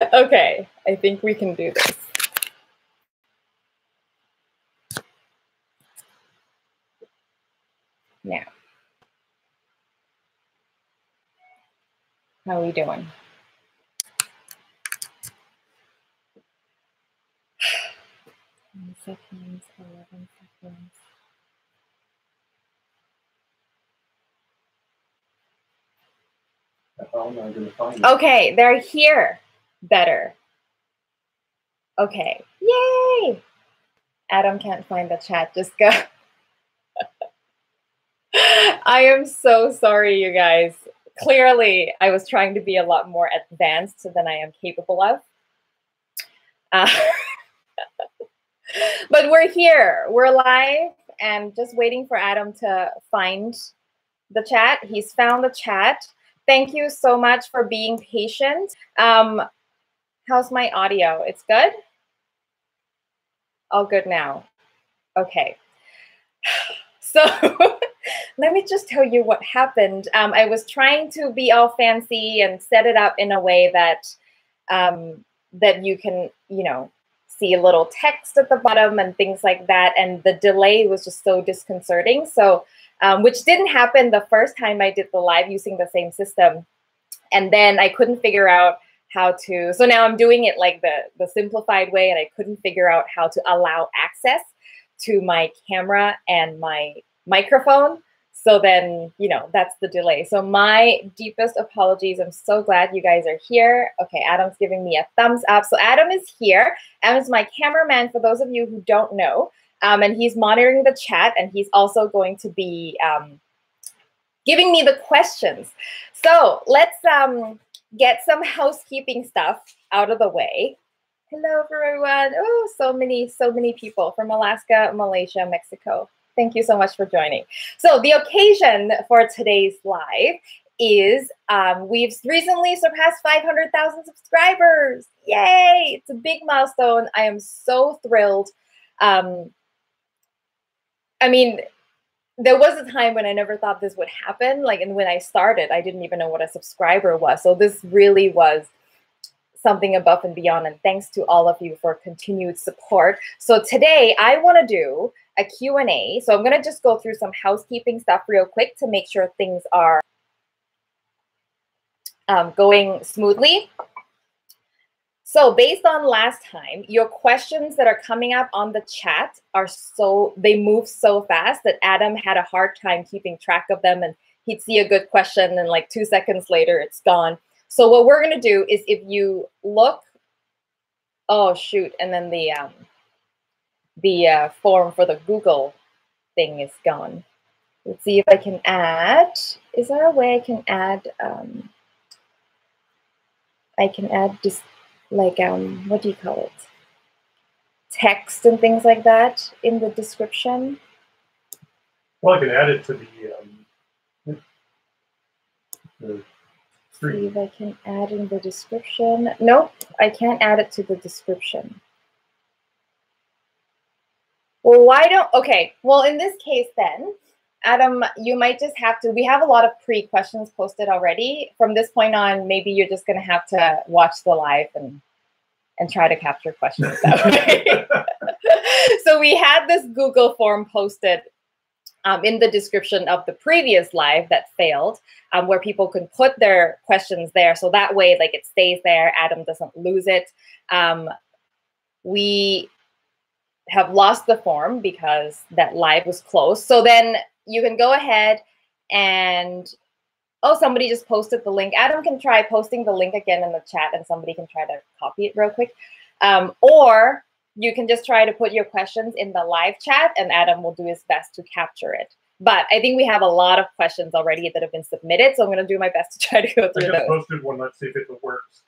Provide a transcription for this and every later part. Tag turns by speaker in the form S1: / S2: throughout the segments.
S1: Okay, I think we can do this. Now, how are we doing? 10 seconds, 11 seconds. Okay, they're here. Better. Okay. Yay! Adam can't find the chat. Just go. I am so sorry, you guys. Clearly, I was trying to be a lot more advanced than I am capable of. But we're here. We're live and just waiting for Adam to find the chat. He's found the chat. Thank you so much for being patient. How's my audio? It's good? All good now. Okay. So let me just tell you what happened. I was trying to be all fancy and set it up in a way that that you can, you know, see a little text at the bottom and things like that. And the delay was just so disconcerting. So, which didn't happen the first time I did the live using the same system. And then I couldn't figure out how to, so now I'm doing it like the simplified way, and I couldn't figure out how to allow access to my camera and my microphone. So then, you know, that's the delay. So my deepest apologies. I'm so glad you guys are here. Okay, Adam's giving me a thumbs up. So Adam is here. Adam is my cameraman, for those of you who don't know. And he's monitoring the chat, and he's also going to be giving me the questions. So let's get some housekeeping stuff out of the way. Hello, everyone. Oh, so many people from Alaska, Malaysia, Mexico. Thank you so much for joining. So the occasion for today's live is we've recently surpassed 500,000 subscribers. Yay! It's a big milestone. I am so thrilled. I mean, there was a time when I never thought this would happen. Like, and when I started, I didn't even know what a subscriber was. So this really was something above and beyond. And thanks to all of you for continued support. So today I want to do a Q&A. So I'm going to just go through some housekeeping stuff real quick to make sure things are going smoothly. So based on last time, your questions that are coming up on the chat are they move so fast that Adam had a hard time keeping track of them, and he'd see a good question and like 2 seconds later it's gone. So what we're going to do is, if you look, oh shoot, and then the form for the Google thing is gone. Let's see if I can add, is there a way I can add this, like, what do you call it? Text and things like that in the description?
S2: Well, I can add it to the
S1: see if I can add in the description. Nope, I can't add it to the description. Well, why don't, okay, well, in this case then, Adam, you might just have to, we have a lot of pre-questions posted already. From this point on, maybe you're just going to have to watch the live and try to capture questions that way. So we had this Google form posted in the description of the previous live that failed, where people can put their questions there. So that way, like, it stays there. Adam doesn't lose it. We have lost the form because that live was closed. So then you can go ahead and, oh, somebody just posted the link. Adam can try posting the link again in the chat, and somebody can try to copy it real quick. Or you can just try to put your questions in the live chat, and Adam will do his best to capture it. But I think we have a lot of questions already that have been submitted, so I'm going to do my best to try to go through those.
S2: I just posted one. Let's see if it works.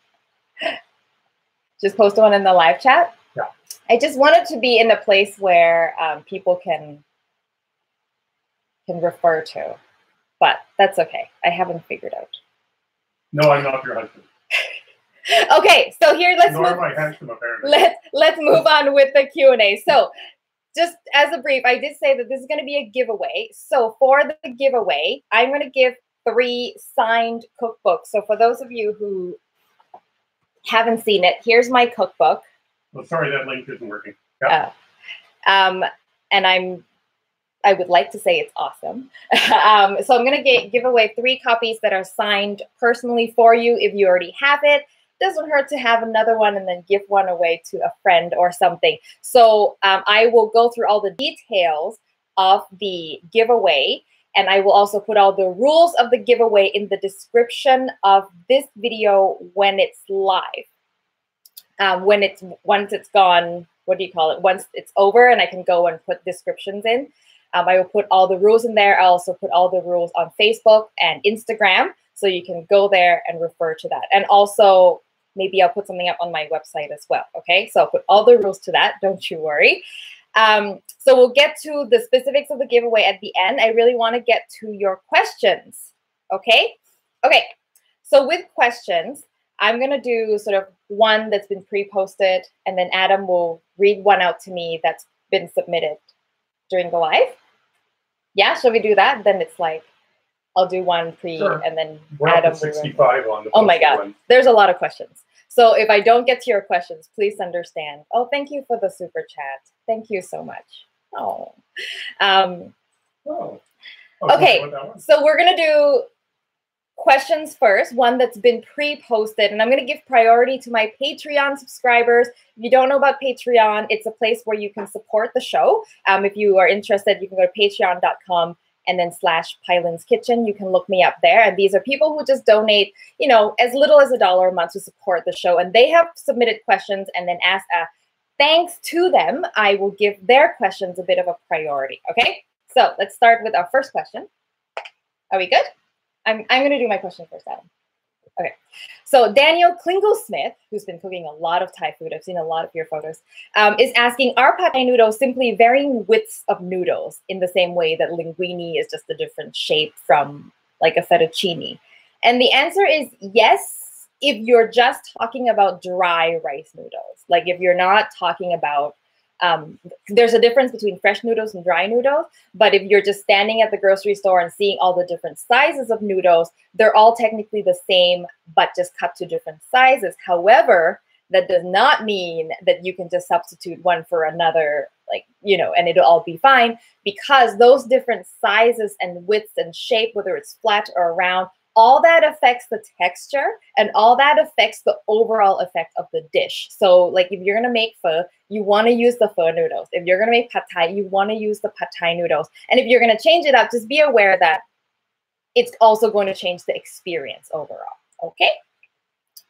S1: Just post one in the live chat?
S2: Yeah.
S1: I just want it to be in a place where people can refer to. But that's okay. I haven't figured out.
S2: No, I'm not your husband.
S1: Okay, so here let's move on with the Q&A. So just as a brief, I did say that this is going to be a giveaway. So for the giveaway, I'm going to give 3 signed cookbooks. So for those of you who haven't seen it, here's my cookbook.
S2: Oh, sorry, that link isn't working. Yeah.
S1: And I would like to say it's awesome. So I'm going to give away 3 copies that are signed personally for you. If you already have it, doesn't hurt to have another one and then give one away to a friend or something. So I will go through all the details of the giveaway, and I will also put all the rules of the giveaway in the description of this video when it's live. Once it's gone, what do you call it? Once it's over and I can go and put descriptions in. I will put all the rules in there. I'll also put all the rules on Facebook and Instagram, so you can go there and refer to that. And also, maybe I'll put something up on my website as well, okay? So I'll put all the rules to that, don't you worry. So we'll get to the specifics of the giveaway at the end. I really want to get to your questions, okay? Okay, so with questions, I'm going to do sort of one that's been pre-posted, and then Adam will read one out to me that's been submitted during the live. Yeah, shall we do that? Then it's like, I'll do one pre, sure. And then
S2: we're
S1: Adam
S2: up to 65 on the
S1: oh my God, one. There's a lot of questions. So if I don't get to your questions, please understand. Oh, thank you for the super chat. Thank you so much. Oh. Okay, so we're going to do questions first, one that's been pre-posted, and I'm going to give priority to my Patreon subscribers. If you don't know about Patreon, it's a place where you can support the show. If you are interested, you can go to patreon.com and then /Pailin's Kitchen. You can look me up there. And these are people who just donate, you know, as little as $1 a month to support the show. And they have submitted questions, and then as a thanks to them, I will give their questions a bit of a priority. Okay, so let's start with our first question. Are we good? I'm going to do my question first, Adam. Okay. So Daniel Klingel-Smith, who's been cooking a lot of Thai food, I've seen a lot of your photos, is asking, are pad Thai noodles simply varying widths of noodles in the same way that linguine is just a different shape from like a fettuccine? And the answer is yes, if you're just talking about dry rice noodles. Like if you're not talking about there's a difference between fresh noodles and dry noodles, but if you're just standing at the grocery store and seeing all the different sizes of noodles, they're all technically the same, but just cut to different sizes. However, that does not mean that you can just substitute one for another, like, you know, and it'll all be fine, because those different sizes and widths and shape, whether it's flat or round, all that affects the texture and all that affects the overall effect of the dish. So like if you're going to make pho, you want to use the pho noodles. If you're going to make pad Thai, you want to use the pad Thai noodles. And if you're going to change it up, just be aware that it's also going to change the experience overall. Okay?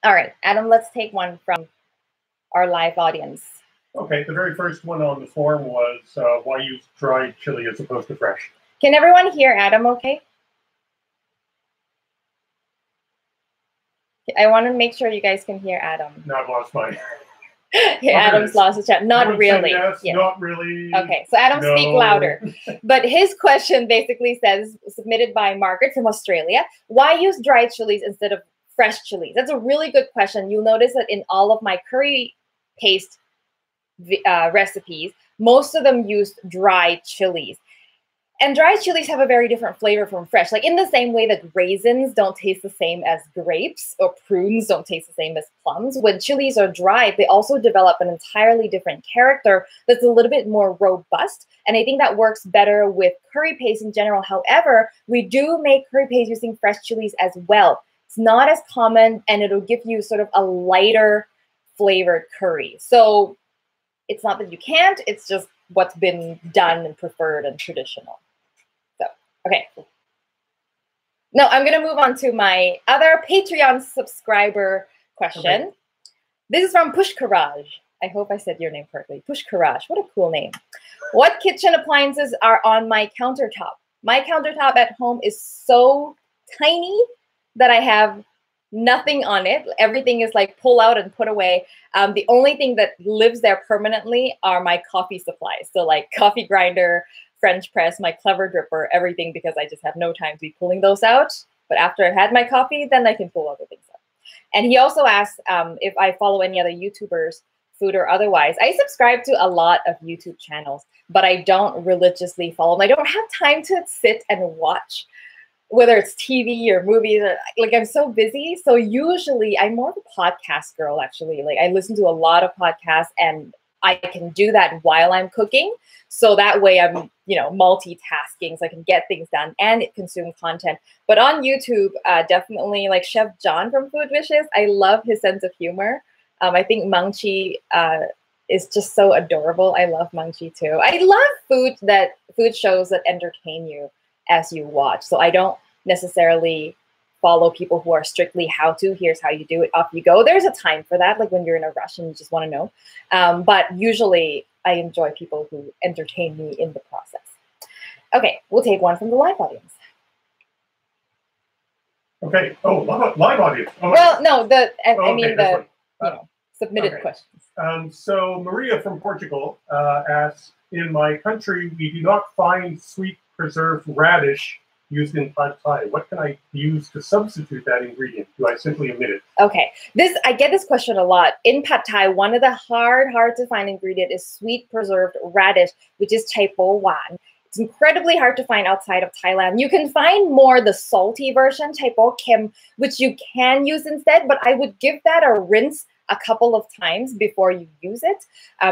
S1: All right, Adam, let's take one from our live audience.
S2: Okay, the very first one on the form was why use dried chili as opposed to fresh?
S1: Can everyone hear Adam okay? I want to make sure you guys can hear Adam.
S2: No, I've lost mine.
S1: Okay, Adam's lost his chat. Not really.
S2: Yes, yeah. Not really.
S1: Okay, so Adam, speak louder. But his question basically says, submitted by Margaret from Australia, why use dried chilies instead of fresh chilies? That's a really good question. You'll notice that in all of my curry paste recipes, most of them use dried chilies. And dried chilies have a very different flavor from fresh. Like in the same way that raisins don't taste the same as grapes, or prunes don't taste the same as plums, when chilies are dried, they also develop an entirely different character that's a little bit more robust. And I think that works better with curry paste in general. However, we do make curry paste using fresh chilies as well. It's not as common, and it'll give you sort of a lighter flavored curry. So it's not that you can't, it's just what's been done and preferred and traditional. Okay. No, I'm going to move on to my other Patreon subscriber question. Okay. This is from Pushkaraj. I hope I said your name correctly. Pushkaraj. What a cool name. What kitchen appliances are on my countertop? My countertop at home is so tiny that I have nothing on it. Everything is like pull out and put away. The only thing that lives there permanently are my coffee supplies. So like coffee grinder, French press, my clever dripper, everything, because I just have no time to be pulling those out. But after I've had my coffee, then I can pull other things out. And he also asked if I follow any other YouTubers, food or otherwise. I subscribe to a lot of YouTube channels, but I don't religiously follow them. I don't have time to sit and watch whether it's TV or movies, or like I'm so busy. So usually I'm more of a podcast girl, actually. Like I listen to a lot of podcasts and I can do that while I'm cooking. So that way I'm, multitasking so I can get things done and consume content. But on YouTube, definitely like Chef John from Food Wishes. I love his sense of humor. I think Mangchi is just so adorable. I love Mangchi too. I love food shows that entertain you as you watch. So I don't necessarily follow people who are strictly how to, here's how you do it, off you go. There's a time for that, like when you're in a rush and you just want to know. But usually I enjoy people who entertain me in the process. Okay, we'll take one from the live audience.
S2: Okay. Oh, live audience. Oh,
S1: well, no, I mean the submitted questions.
S2: So Maria from Portugal asks, in my country, we do not find sweet preserved radish used in pad thai. What can I use to substitute that ingredient? Do I simply omit it?
S1: Okay, I get this question a lot. In pad thai, one of the hard to find ingredient is sweet preserved radish, which is chai po wan. It's incredibly hard to find outside of Thailand. You can find more the salty version, chai po kem, which you can use instead, but I would give that a rinse a couple of times before you use it,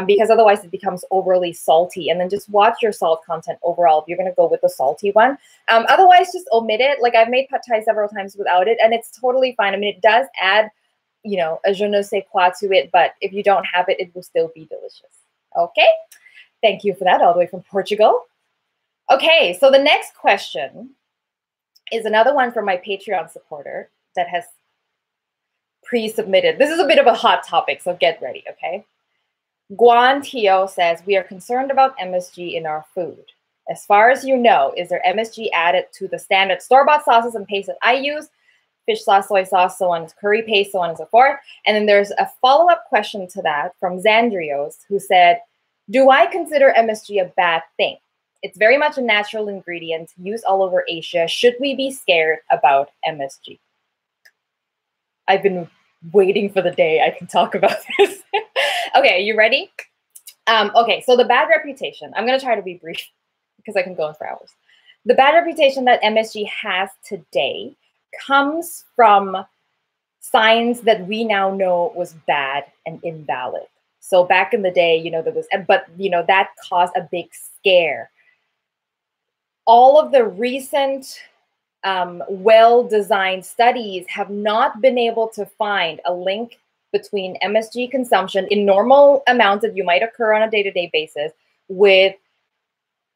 S1: because otherwise it becomes overly salty. And then just watch your salt content overall if you're going to go with the salty one. Otherwise, just omit it. Like I've made pad thai several times without it, and it's totally fine. I mean, it does add, a je ne sais quoi to it, but if you don't have it, it will still be delicious. Okay, thank you for that, all the way from Portugal. Okay, so the next question is another one from my Patreon supporter that has pre-submitted. This is a bit of a hot topic, so get ready, okay? Guan Tio says, we are concerned about MSG in our food. As far as you know, is there MSG added to the standard store-bought sauces and pastes that I use? Fish sauce, soy sauce, so on, curry paste, so on and so forth. And then there's a follow-up question to that from Zandrios, who said, do I consider MSG a bad thing? It's very much a natural ingredient used all over Asia. Should we be scared about MSG? I've been waiting for the day I can talk about this. Okay, you ready? Okay, so the bad reputation. I'm going to try to be brief because I can go on for hours. The bad reputation that MSG has today comes from science that we now know was bad and invalid. So back in the day, there was, but that caused a big scare. All of the recent well-designed studies have not been able to find a link between MSG consumption in normal amounts that you might occur on a day-to-day basis with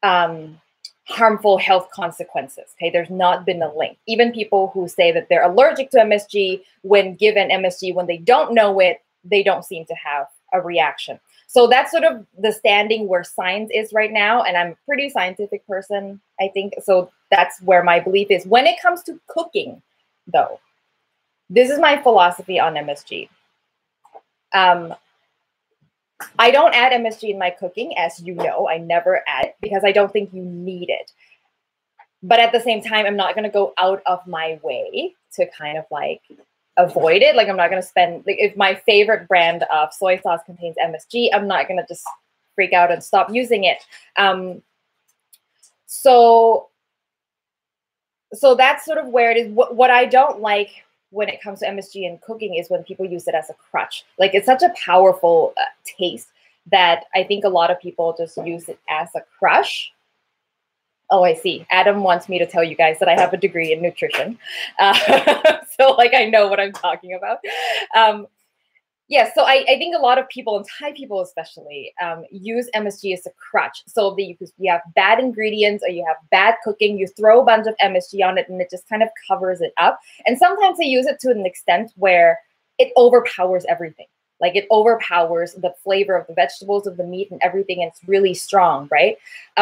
S1: harmful health consequences. Okay, there's not been a link. Even people who say that they're allergic to MSG, when given MSG, when they don't know it, they don't seem to have a reaction. So that's sort of the standing where science is right now. And I'm a pretty scientific person, I think. So that's where my belief is. When it comes to cooking, though, this is my philosophy on MSG. I don't add MSG in my cooking, as you know. I never add it because I don't think you need it. But at the same time, I'm not going to go out of my way to kind of like avoid it. Like I'm not going to spend, like if my favorite brand of soy sauce contains MSG, I'm not going to just freak out and stop using it. So that's sort of where it is. What I don't like when it comes to MSG in cooking is when people use it as a crutch. Like it's such a powerful taste that I think a lot of people just use it as a crutch. Oh, I see. Adam wants me to tell you guys that I have a degree in nutrition. So like I know what I'm talking about. Yeah, so I think a lot of people, and Thai people especially, use MSG as a crutch. So you have bad ingredients or you have bad cooking, you throw a bunch of MSG on it and it just kind of covers it up. And sometimes they use it to an extent where it overpowers everything. Like it overpowers the flavor of the vegetables, of the meat and everything. And it's really strong, right?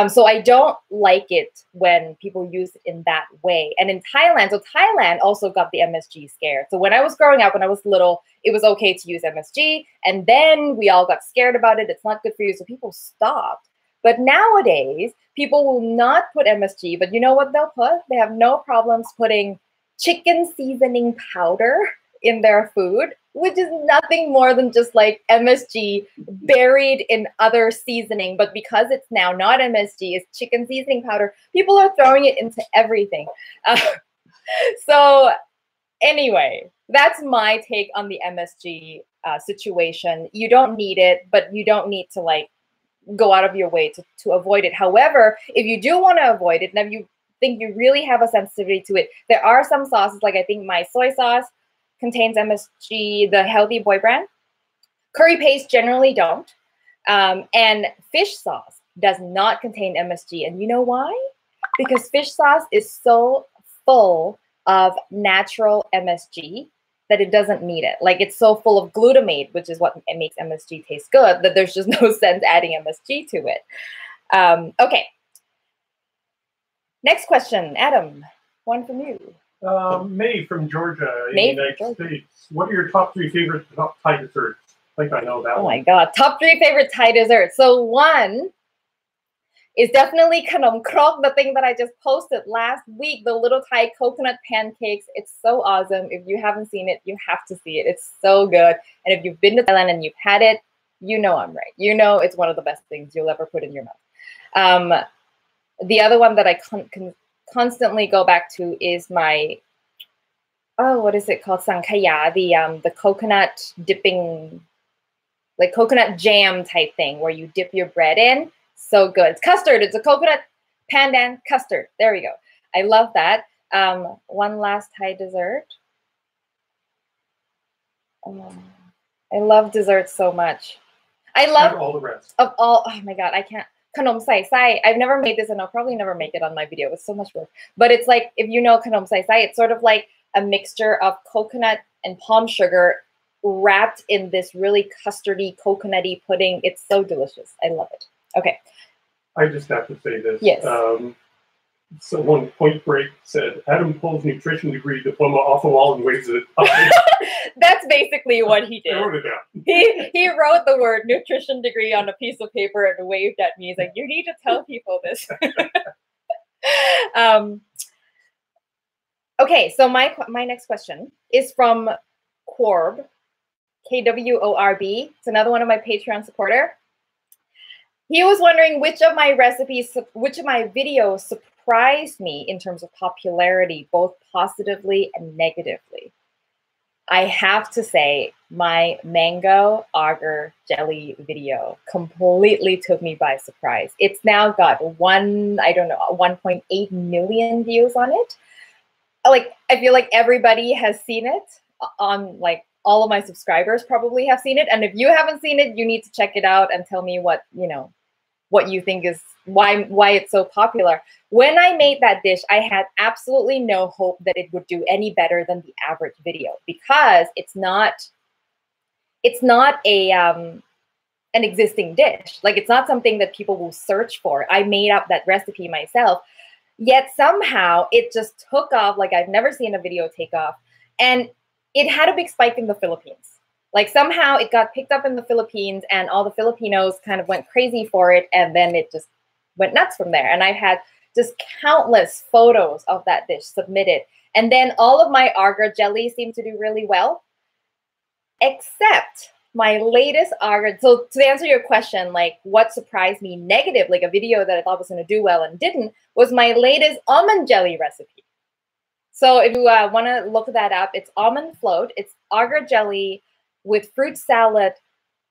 S1: So I don't like it when people use it in that way. And in Thailand, so Thailand also got the MSG scare. So when I was growing up, when I was little, it was okay to use MSG. And then we all got scared about it. It's not good for you. So people stopped. But nowadays, people will not put MSG. But you know what they'll put? They have no problems putting chicken seasoning powder in their food, which is nothing more than just like MSG buried in other seasoning. But because it's now not MSG, it's chicken seasoning powder, people are throwing it into everything. So anyway, that's my take on the MSG situation. You don't need it, but you don't need to like go out of your way to avoid it. However, if you do want to avoid it, and if you think you really have a sensitivity to it, there are some sauces, like I think my soy sauce contains MSG, the Healthy Boy brand. Curry paste generally don't. And fish sauce does not contain MSG. And you know why? Because fish sauce is so full of natural MSG that it doesn't need it. Like it's so full of glutamate, which is what makes MSG taste good, that there's just no sense adding MSG to it. Okay. Next question, Adam, one from you.
S2: May from Georgia in the United States. What are your top 3 favorite Thai desserts? I think I know that one.
S1: Oh my God, top 3 favorite Thai desserts. So one is definitely Khanom Krok, the thing that I just posted last week, the little Thai coconut pancakes. It's so awesome. If you haven't seen it, you have to see it. It's so good. And if you've been to Thailand and you've had it, you know I'm right. You know it's one of the best things you'll ever put in your mouth. The other one that I constantly go back to is my, what is it called? Sankaya, the coconut dipping, like coconut jam type thing where you dip your bread in. So good. It's custard. It's a coconut pandan custard. There we go. I love that. One last Thai dessert. I love desserts so much. I love
S2: all the rest.
S1: Of all, oh my God, I can't. Khanom sai sai. I've never made this and I'll probably never make it on my video. It's so much work. But it's like, if you know Khanom sai sai, it's sort of like a mixture of coconut and palm sugar wrapped in this really custardy, coconutty pudding. It's so delicious. I love it. Okay.
S2: I just have to say this.
S1: Yes.
S2: Someone Point Break said, Adam pulls nutrition degree diploma off the wall and waves it up.
S1: That's basically what he did.
S2: I wrote it down.
S1: He wrote the word nutrition degree on a piece of paper and waved at me. He's like, you need to tell people this. Okay, so my next question is from Korb, KWORB. It's another one of my Patreon supporter. He was wondering which of my videos surprised me in terms of popularity, both positively and negatively. I have to say, my mango agar jelly video completely took me by surprise. It's now got 1.8 million views on it. Like, I feel like everybody has seen it on, like, all of my subscribers probably have seen it. And if you haven't seen it, you need to check it out and tell me what, what you think is why it's so popular. When I made that dish, I had absolutely no hope that it would do any better than the average video because it's not an existing dish. Like, it's not something that people will search for. I made up that recipe myself, yet somehow it just took off like I've never seen a video take off. And it had a big spike in the Philippines. Like, somehow it got picked up in the Philippines and all the Filipinos kind of went crazy for it. And then it just went nuts from there. And I've had just countless photos of that dish submitted. And then all of my agar jelly seemed to do really well, except my latest agar. So to answer your question, like what surprised me negative, like a video that I thought was going to do well and didn't, was my latest almond jelly recipe. So if you want to look that up, it's almond float. It's agar jelly with fruit salad.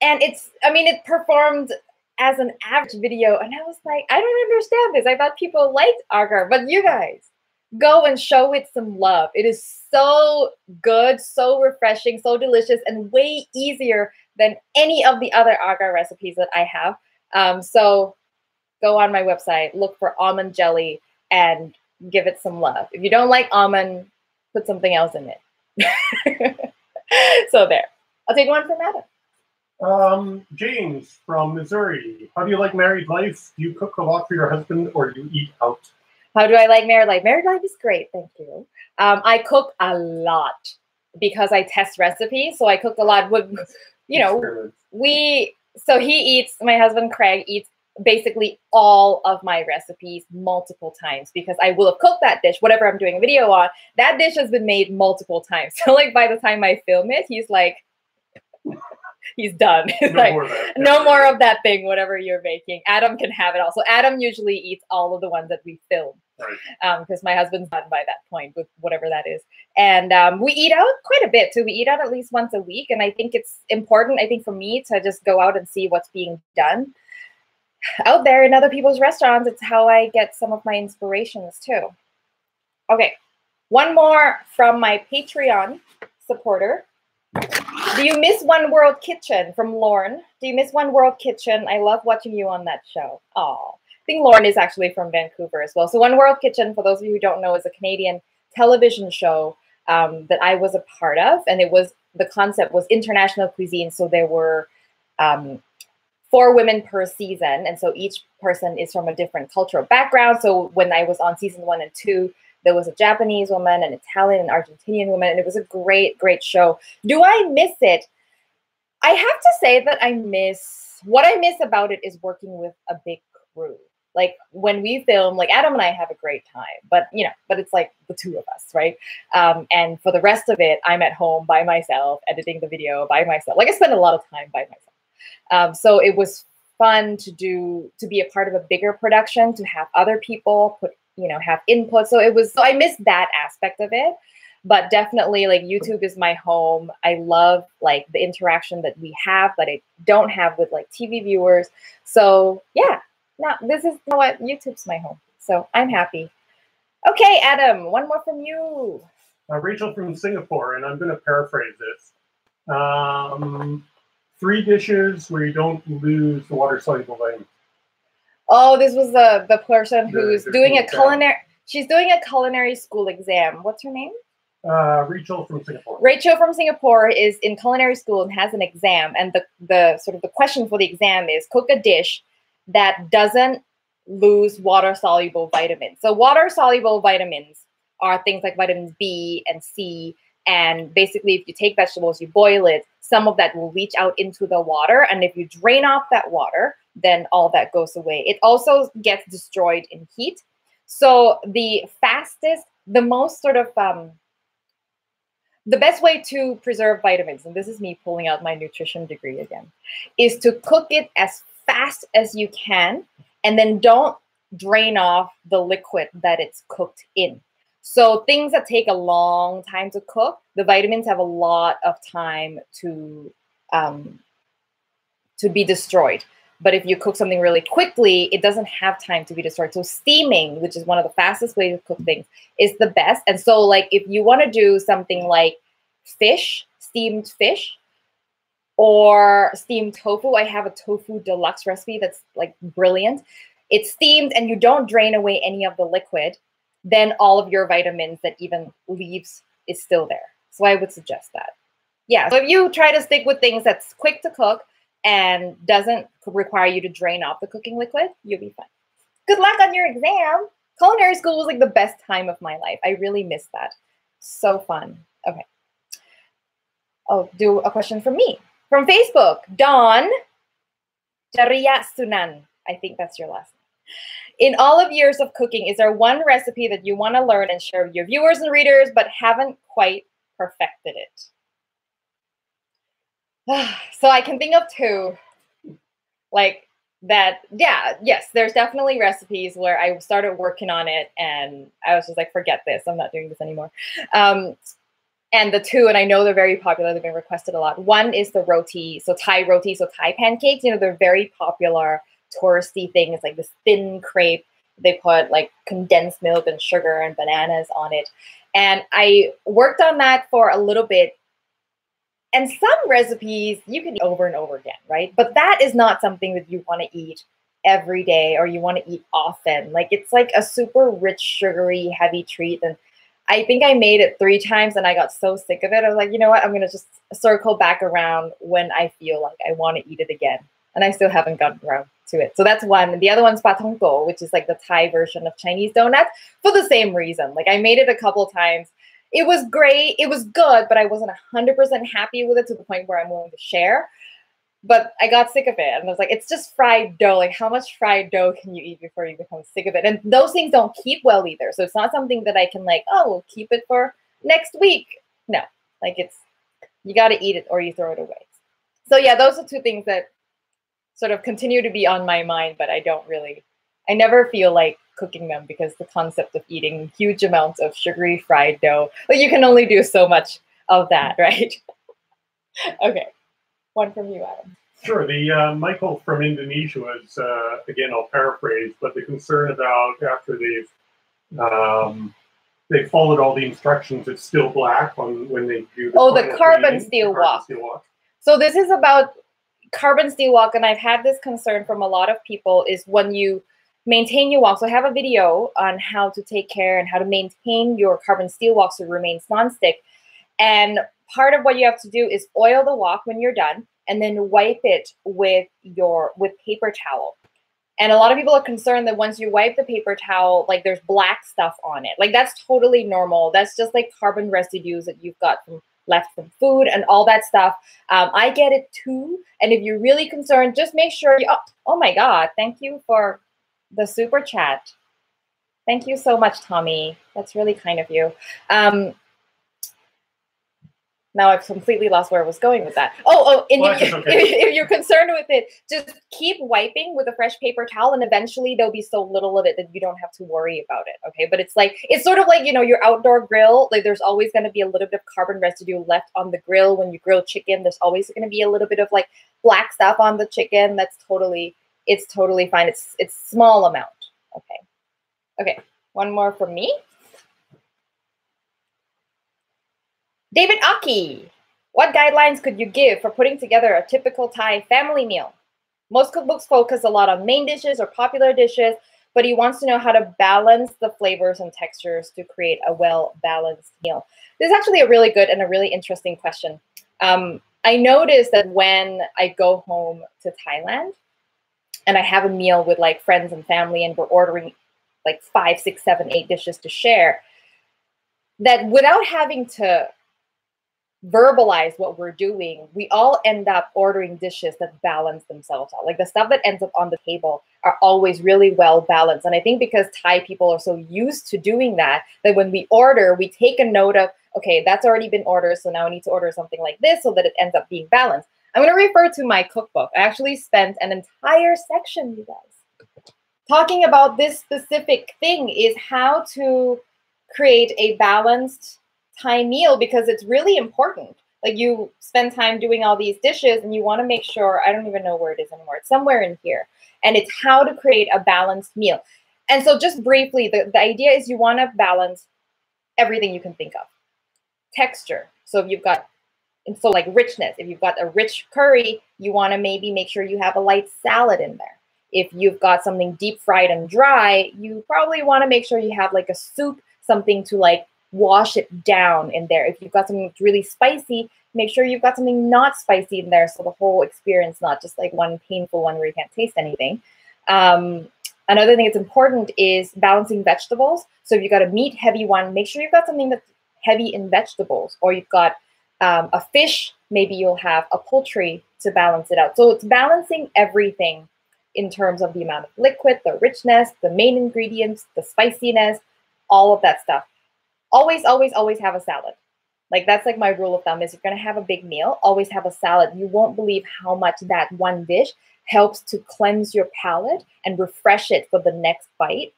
S1: And it performed as an average video. And I was like, I don't understand this. I thought people liked agar, but you guys, go and show it some love. It is so good, so refreshing, so delicious, and way easier than any of the other agar recipes that I have. So go on my website, look for almond jelly, and give it some love. If you don't like almond, put something else in it. So there. I'll take one from Adam.
S2: James from Missouri. How do you like married life? Do you cook a lot for your husband or do you eat out?
S1: How do I like married life? Married life is great, thank you. I cook a lot because I test recipes. So I cook a lot with, my husband Craig eats basically all of my recipes multiple times because I will have cooked that dish, whatever I'm doing a video on, that dish has been made multiple times. So like by the time I film it, he's like, he's done. No more of that thing, whatever you're making. Adam can have it all. So Adam usually eats all of the ones that we film.
S2: Right.
S1: Because my husband's done by that point with whatever that is. And we eat out quite a bit too. We eat out at least once a week. And I think it's important, I think for me to just go out and see what's being done out there in other people's restaurants. It's how I get some of my inspirations too. Okay, one more from my Patreon supporter. Do you miss One World Kitchen? From Lauren. Do you miss One World Kitchen? I love watching you on that show. Oh, I think Lauren is actually from Vancouver as well. So One World Kitchen, for those of you who don't know, is a Canadian television show that I was a part of. And the concept was international cuisine. So there were 4 women per season. And so each person is from a different cultural background. So when I was on season 1 and 2, there was a Japanese woman, an Italian, an Argentinian woman, and it was a great, great show. Do I miss it? I have to say that what I miss about it is working with a big crew. Like when we film, like Adam and I have a great time, but it's like the 2 of us, right? And for the rest of it, I'm at home by myself, editing the video by myself. Like I spend a lot of time by myself. So it was fun to be a part of a bigger production, to have other people have input. So I miss that aspect of it, but definitely like YouTube is my home. I love like the interaction that we have that I don't have with like TV viewers. So yeah, now this is what YouTube's my home. So I'm happy. Okay, Adam, one more from you.
S2: Rachel from Singapore, and I'm going to paraphrase this. 3 dishes where you don't lose the water-soluble vitamins.
S1: Oh, this was the person who's doing a culinary. She's doing a culinary school exam. What's her name?
S2: Rachel from Singapore.
S1: Rachel from Singapore is in culinary school and has an exam. And the sort of the question for the exam is cook a dish that doesn't lose water-soluble vitamins. So water-soluble vitamins are things like vitamins B and C. And basically, if you take vegetables, you boil it, some of that will leach out into the water. And if you drain off that water, then all that goes away. It also gets destroyed in heat. So the fastest, the most sort of, the best way to preserve vitamins, and this is me pulling out my nutrition degree again, is to cook it as fast as you can, and then don't drain off the liquid that it's cooked in. So things that take a long time to cook, the vitamins have a lot of time to be destroyed. But if you cook something really quickly, it doesn't have time to be destroyed. So steaming, which is one of the fastest ways to cook things, is the best. And so like if you want to do something like steamed fish, or steamed tofu, I have a tofu deluxe recipe that's like brilliant. It's steamed and you don't drain away any of the liquid, then all of your vitamins that even leaves is still there. So I would suggest that. Yeah, so if you try to stick with things that's quick to cook and doesn't require you to drain off the cooking liquid, you'll be fine. Good luck on your exam. Culinary school was like the best time of my life. I really miss that. So fun. Okay. I'll do a question from me. From Facebook, Dawn Jariya Sunan. I think that's your last name. In all of years of cooking, is there one recipe that you want to learn and share with your viewers and readers, but haven't quite perfected it? So I can think of 2 like that. Yeah, yes, there's definitely recipes where I started working on it and I was just like, forget this. I'm not doing this anymore. And the 2, and I know they're very popular, they've been requested a lot. One is the roti, so Thai roti, so Thai pancakes. They're very popular, touristy thing. It's like this thin crepe. They put like condensed milk and sugar and bananas on it. And I worked on that for a little bit. And some recipes you can eat over and over again, right? But that is not something that you want to eat every day or you want to eat often. Like it's like a super rich, sugary, heavy treat. And I think I made it 3 times and I got so sick of it. I was like, you know what? I'm going to just circle back around when I feel like I want to eat it again. And I still haven't gotten around to it. So that's one. And the other one's patongko, which is like the Thai version of Chinese donuts for the same reason. Like I made it a couple times. It was great. It was good, but I wasn't 100% happy with it to the point where I'm willing to share. But I got sick of it. And I was like, it's just fried dough. Like how much fried dough can you eat before you become sick of it? And those things don't keep well either. So it's not something that I can like, oh, we'll keep it for next week. No, like you got to eat it or you throw it away. So yeah, those are 2 things that sort of continue to be on my mind, but I don't really I never feel like cooking them because the concept of eating huge amounts of sugary fried dough, like you can only do so much of that, right? Okay, one from you, Adam.
S2: Sure. The Michael from Indonesia was, again, I'll paraphrase, but the concern about after they've followed all the instructions, it's still black when they do
S1: the carbon steel wok. So this is about carbon steel wok, and I've had this concern from a lot of people is when you maintain your wok. So I have a video on how to take care and how to maintain your carbon steel wok so it remains nonstick. And part of what you have to do is oil the wok when you're done, and then wipe it with paper towel. And a lot of people are concerned that once you wipe the paper towel, like there's black stuff on it. Like that's totally normal. That's just like carbon residues that you've got left from food and all that stuff. I get it too. And if you're really concerned, just make sure you, oh my God, thank you for the super chat. Thank you so much, Tommy. That's really kind of you. Now I've completely lost where I was going with that. If you're concerned with it, just keep wiping with a fresh paper towel, and eventually there'll be so little of it that you don't have to worry about it. Okay, but it's sort of like, you know, your outdoor grill. Like there's always going to be a little bit of carbon residue left on the grill when you grill chicken. There's always going to be a little bit of like black stuff on the chicken. It's totally fine. It's small amount. Okay, one more from me. David Aki, what guidelines could you give for putting together a typical Thai family meal? Most cookbooks focus a lot on main dishes or popular dishes, but he wants to know how to balance the flavors and textures to create a well-balanced meal. This is actually a really good and a really interesting question. I noticed that when I go home to Thailand and I have a meal with like friends and family and we're ordering like 5, 6, 7, 8 dishes to share, that without having to verbalize what we're doing, we all end up ordering dishes that balance themselves out. Like the stuff that ends up on the table are always really well balanced. And I think because Thai people are so used to doing that, that when we order, we take a note of, okay, that's already been ordered, so now I need to order something like this so that it ends up being balanced. I'm going to refer to my cookbook. I actually spent an entire section, you guys, talking about this specific thing, is how to create a balanced Thai meal, because it's really important. Like you spend time doing all these dishes and you want to make sure, I don't even know where it is anymore. It's somewhere in here. And it's how to create a balanced meal. And so just briefly, the idea is you want to balance everything you can think of. Texture. So if you've got, like richness, if you've got a rich curry, you want to maybe make sure you have a light salad in there. If you've got something deep fried and dry, you probably want to make sure you have like a soup, something to like wash it down in there. If you've got something that's really spicy, make sure you've got something not spicy in there, so the whole experience, not just like one painful one where you can't taste anything. Another thing that's important is balancing vegetables. So if you've got a meat heavy one, make sure you've got something that's heavy in vegetables, or you've got a fish, maybe you'll have a poultry to balance it out. So it's balancing everything in terms of the amount of liquid, the richness, the main ingredients, the spiciness, all of that stuff. Always, always, always have a salad. Like that's like my rule of thumb is you're going to have a big meal, always have a salad. You won't believe how much that one dish helps to cleanse your palate and refresh it for the next bite.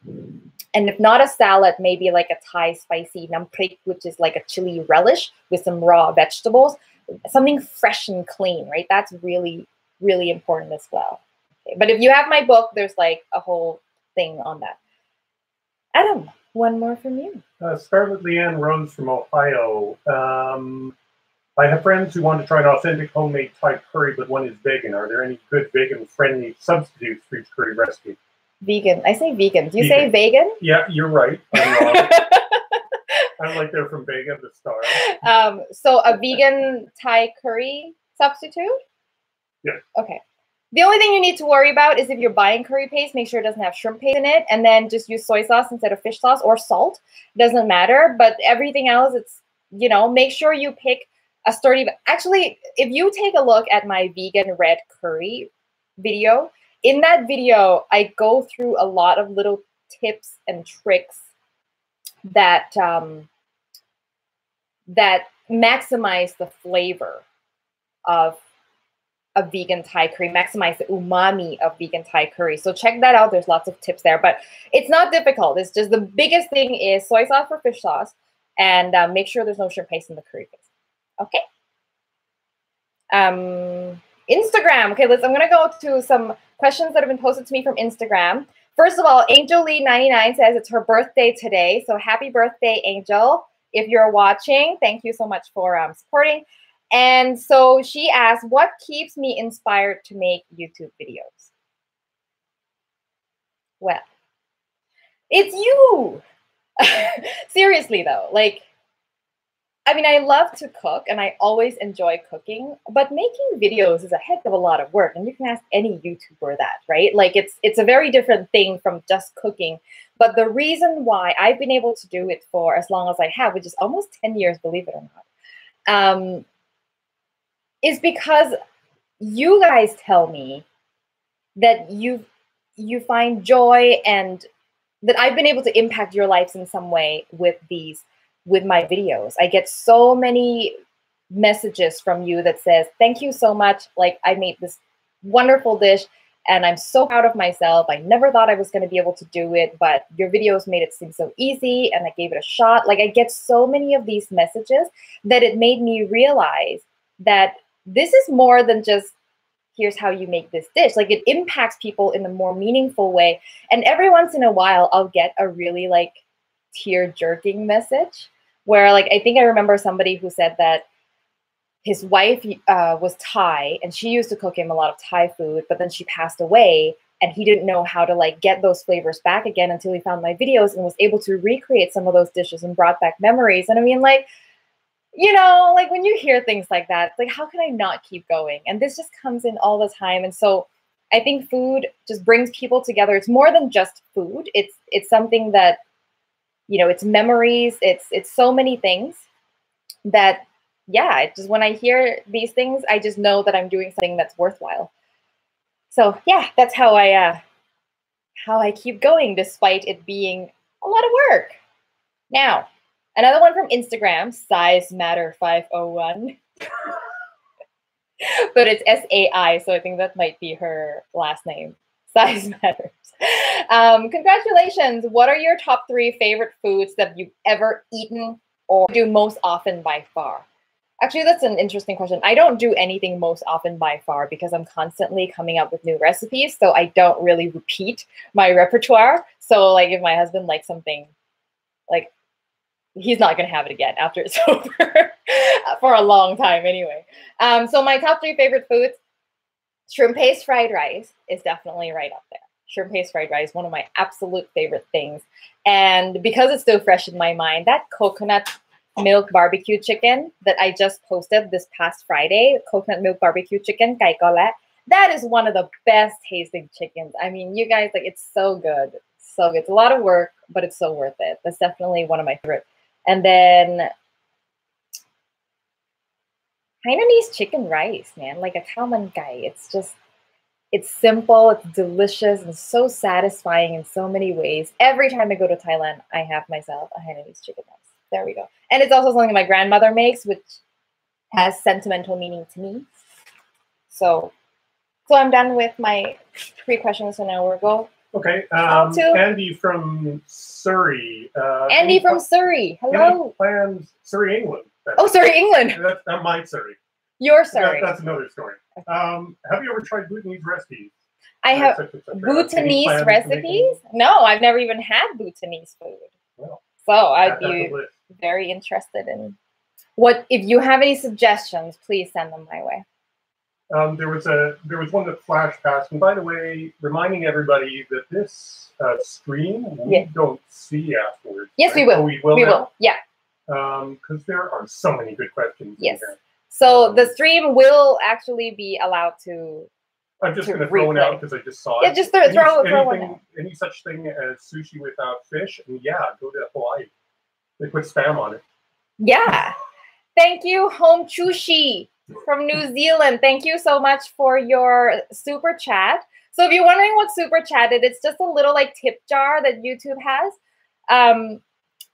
S1: And if not a salad, maybe like a Thai spicy namprik, which is like a chili relish with some raw vegetables, something fresh and clean, right? That's really, really important as well. Okay. But if you have my book, there's like a whole thing on that. Adam, one more from you.
S2: Scarlett Leanne Rose from Ohio. I have friends who want to try an authentic homemade Thai curry, but one is vegan. Are there any good vegan-friendly substitutes for each curry recipe?
S1: Vegan. I say vegan. Do you say vegan?
S2: Yeah, you're right. I'm wrong. I'm like they're from Vega, the star.
S1: So a vegan Thai curry substitute?
S2: Yeah.
S1: Okay. The only thing you need to worry about is if you're buying curry paste, make sure it doesn't have shrimp paste in it, and then just use soy sauce instead of fish sauce or salt. Doesn't matter. But everything else, it's, you know, make sure you pick a sturdy. Actually, if you take a look at my vegan red curry video, in that video, I go through a lot of little tips and tricks that that maximize the flavor of a vegan Thai curry, maximize the umami of vegan Thai curry. So check that out. There's lots of tips there, but it's not difficult. It's just the biggest thing is soy sauce for fish sauce, and make sure there's no shrimp paste in the curry paste. Okay. Instagram. Okay, I'm going to go to some questions that have been posted to me from Instagram. First of all, Angel Lee 99 says it's her birthday today. So happy birthday, Angel. If you're watching, thank you so much for supporting. And so she asked, what keeps me inspired to make YouTube videos? Well, it's you. Seriously, though, like, I mean, I love to cook and I always enjoy cooking, but making videos is a heck of a lot of work. And you can ask any YouTuber that, right? Like it's a very different thing from just cooking. But the reason why I've been able to do it for as long as I have, which is almost 10 years, believe it or not, is because you guys tell me that you find joy and that I've been able to impact your lives in some way with my videos. I get so many messages from you that says, thank you so much. Like, I made this wonderful dish and I'm so proud of myself. I never thought I was going to be able to do it, but your videos made it seem so easy and I gave it a shot. Like, I get so many of these messages that it made me realize that this is more than just, here's how you make this dish. Like, it impacts people in a more meaningful way. And every once in a while, I'll get a really like tear-jerking message where, like, I think I remember somebody who said that his wife was Thai and she used to cook him a lot of Thai food, but then she passed away and he didn't know how to like get those flavors back again until he found my videos and was able to recreate some of those dishes and brought back memories. And I mean, like, you know, like when you hear things like that, it's like, how can I not keep going? And this just comes in all the time. And so I think food just brings people together. It's more than just food. It's something that, you know, it's memories. It's so many things that, yeah, it just, when I hear these things, I just know that I'm doing something that's worthwhile. So yeah, that's how I keep going despite it being a lot of work. Now, another one from Instagram, Size Matter 501. But it's SAI, so I think that might be her last name. Size Matters. Congratulations. What are your top 3 favorite foods that you've ever eaten or do most often by far? Actually, that's an interesting question. I don't do anything most often by far because I'm constantly coming up with new recipes, so I don't really repeat my repertoire. So like if my husband likes something, like he's not going to have it again after it's over for a long time anyway. So my top 3 favorite foods, shrimp paste fried rice is definitely right up there. Shrimp paste fried rice, one of my absolute favorite things. And because it's still fresh in my mind, that coconut milk barbecue chicken that I just posted this past Friday, coconut milk barbecue chicken, kai ko le, that is one of the best tasting chickens. I mean, you guys, like, it's so good. So good. It's a lot of work, but it's so worth it. That's definitely one of my favorite. And then Hainanese chicken rice, man, like a khao man gai. It's just, it's simple, it's delicious, and so satisfying in so many ways. Every time I go to Thailand, I have myself a Hainanese chicken rice. There we go. And it's also something my grandmother makes, which has sentimental meaning to me. So I'm done with my 3 questions, so now we'll go.
S2: Okay. Andy from Surrey.
S1: Andy from Surrey. Hello.
S2: Plans, Surrey, England.
S1: Oh, Surrey, England.
S2: That's not my Surrey.
S1: Your Surrey.
S2: That's another story. Okay. Have you ever tried Bhutanese recipes?
S1: I have Bhutanese recipes? No, I've never even had Bhutanese food.
S2: Well,
S1: so I'd be very interested in what, if you have any suggestions, please send them my way.
S2: There was one that flashed past, and by the way, reminding everybody that this stream we don't see afterwards.
S1: Yes, right? We will.
S2: Oh, we will.
S1: We will. Yeah.
S2: Because there are so many good questions.
S1: Yes. In here. So the stream will actually be allowed to.
S2: I'm just going to throw it out because I just saw it.
S1: Yeah, just throw one out.
S2: Any such thing as sushi without fish? And yeah, go to Hawaii. They put spam on it. Yeah.
S1: Thank you, Home Chushi from New Zealand. Thank you so much for your super chat. So if you're wondering what super chat is, it's just a little like tip jar that YouTube has.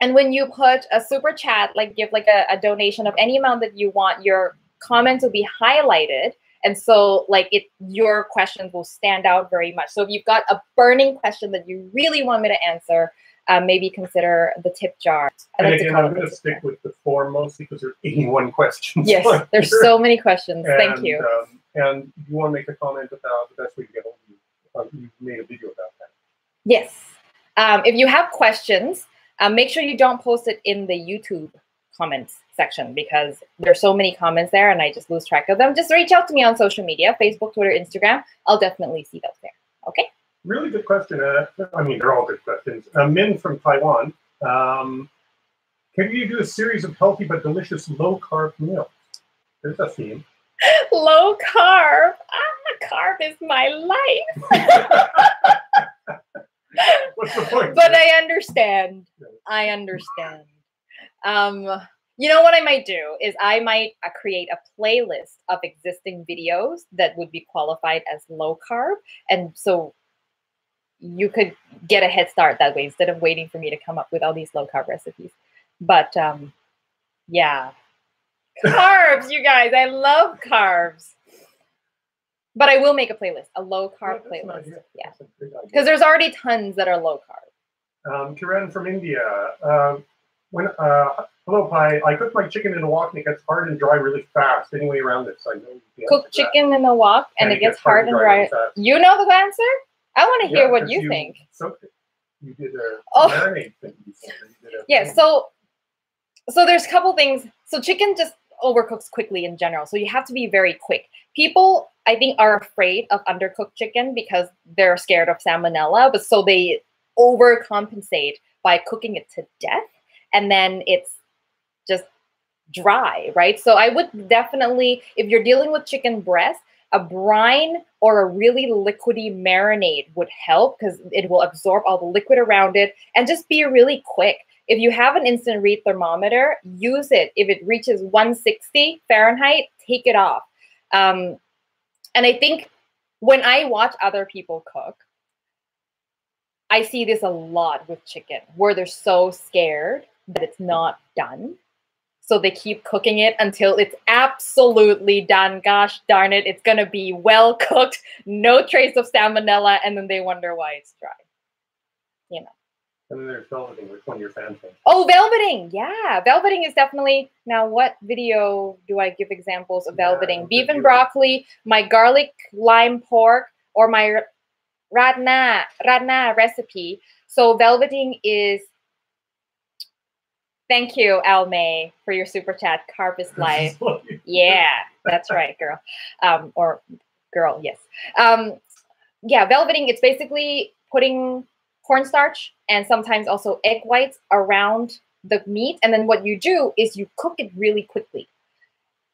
S1: And when you put a super chat, like give like a donation of any amount that you want, your comments will be highlighted. And so like your questions will stand out very much. So if you've got a burning question that you really want me to answer, maybe consider the tip jar.
S2: And again, I'm going to stick with the form mostly because there's 81 questions.
S1: Yes, there's so many questions. Thank you.
S2: And you want to make a comment about the best way to get hold of you. You made a video about that.
S1: Yes. If you have questions, make sure you don't post it in the YouTube comments section because there's so many comments there and I just lose track of them. Just reach out to me on social media, Facebook, Twitter, Instagram. I'll definitely see those there. Okay?
S2: Really good question. I mean, they're all good questions. Min from Taiwan. Can you do a series of healthy but delicious low-carb meals? There's a theme.
S1: Low carb. Carb is my life.
S2: What's the point?
S1: But I understand. I understand. You know what I might do is I might create a playlist of existing videos that would be qualified as low carb. And so you could get a head start that way instead of waiting for me to come up with all these low carb recipes. But yeah, carbs, you guys, I love carbs. But I will make a playlist, a low carb playlist. Yeah, because there's already tons that are low carb.
S2: Kiran from India. Hello, Pai. I cook my chicken in a wok and it gets hard and dry really fast. Any way around this? I know
S1: cook chicken in a wok and it gets hard and dry. Really you know the answer? I want to hear what you think.
S2: You did a marinade thing.
S1: Yeah, so there's a couple things. So chicken just overcooks quickly in general. So you have to be very quick. People, I think, are afraid of undercooked chicken because they're scared of salmonella, but so they overcompensate by cooking it to death. And then it's just dry, right? So I would definitely, if you're dealing with chicken breast, a brine or a really liquidy marinade would help because it will absorb all the liquid around it and just be really quick. If you have an instant read thermometer, use it. If it reaches 160 Fahrenheit, take it off. And I think when I watch other people cook, I see this a lot with chicken where they're so scared that it's not done. So they keep cooking it until it's absolutely done. Gosh darn it, it's going to be well cooked, no trace of salmonella, and then they wonder why it's dry. You know.
S2: And then there's velveting, which one of your fans think?
S1: Oh, velveting. Yeah, velveting is definitely... Now, what video do I give examples of velveting? Beef and broccoli, my garlic lime pork, or my radna recipe. So velveting is... Thank you, Al May, for your super chat. Carb is life. Yeah, that's right, girl. Or girl, yes. Yeah, velveting, it's basically putting cornstarch and sometimes also egg whites around the meat. And then what you do is you cook it really quickly.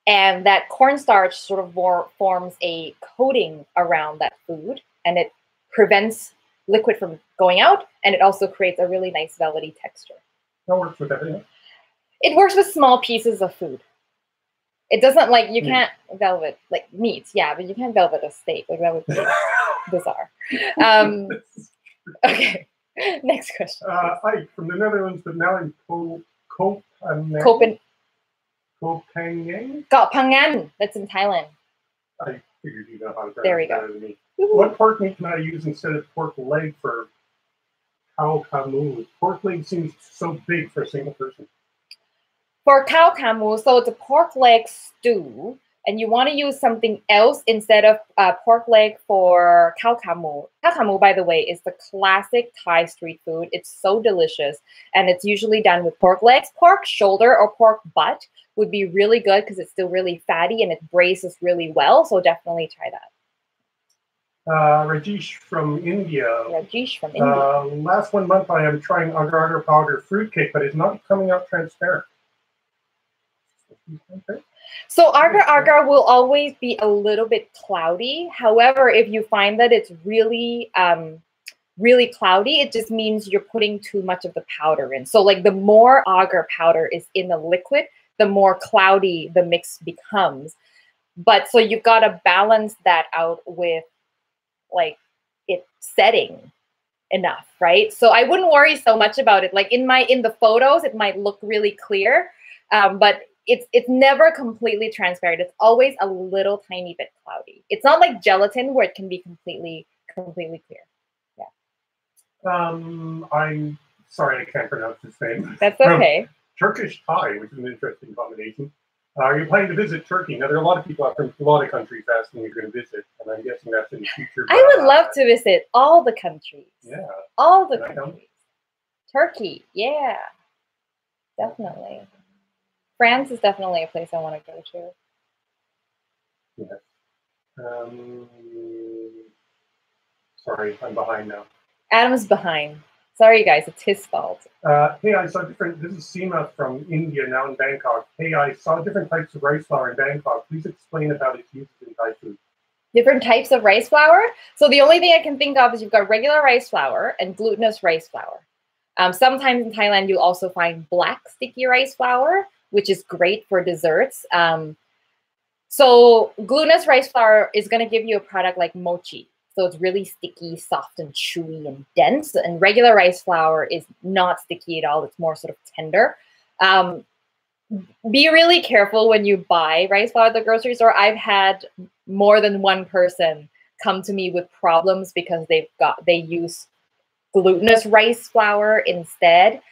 S1: And that cornstarch sort of forms a coating around that food. And it prevents liquid from going out. And it also creates a really nice velvety texture.
S2: That works with everything.
S1: It works with small pieces of food. It doesn't like, you can't velvet, like meats, yeah, but you can't velvet a steak. Like that would be bizarre. Okay, next question.
S2: Hi, from the Netherlands, but now in
S1: Copenhagen. That's in Thailand.
S2: I figured you know how to pronounce
S1: there we go.
S2: Better than me. What pork meat can I use instead of pork leg for cow camu? Pork leg seems so big for a single person.
S1: For cow camu, so it's a pork leg stew, and you want to use something else instead of pork leg for cow camu. Cow camu, by the way, is the classic Thai street food. It's so delicious, and it's usually done with pork legs. Pork shoulder or pork butt would be really good because it's still really fatty and it braises really well, so definitely try that.
S2: Rajesh from India. Last 1 month, I am trying agar-agar powder fruitcake, but it's not coming out transparent.
S1: So agar-agar will always be a little bit cloudy. However, if you find that it's really, really cloudy, it just means you're putting too much of the powder in. So like the more agar powder is in the liquid, the more cloudy the mix becomes. But so you've got to balance that out with like it setting enough, right? So I wouldn't worry so much about it. Like in the photos, it might look really clear, but it's never completely transparent. It's always a little tiny bit cloudy. It's not like gelatin where it can be completely clear. Yeah.
S2: I'm sorry, I can't pronounce his name.
S1: That's okay.
S2: Turkish Thai, which is an interesting combination. Are you planning to visit Turkey? Now, there are a lot of people from a lot of countries asking if you're going to visit, and I'm guessing that's in the future.
S1: I would love to visit all the countries.
S2: Yeah.
S1: All the countries. Turkey, yeah. Definitely. France is definitely a place I want to go to.
S2: Yeah. Sorry, I'm behind now.
S1: Adam's behind. Sorry, guys, it's his fault.
S2: Hey, I saw different. This is Seema from India, now in Bangkok. Hey, I saw different types of rice flour in Bangkok. Please explain about its uses in Thai food.
S1: Different types of rice flour? So the only thing I can think of is you've got regular rice flour and glutinous rice flour. Sometimes in Thailand, you'll also find black sticky rice flour, which is great for desserts. So glutinous rice flour is going to give you a product like mochi. So it's really sticky, soft, and chewy, and dense. And regular rice flour is not sticky at all. It's more sort of tender. Be really careful when you buy rice flour at the grocery store. I've had more than one person come to me with problems because they use glutinous rice flour instead.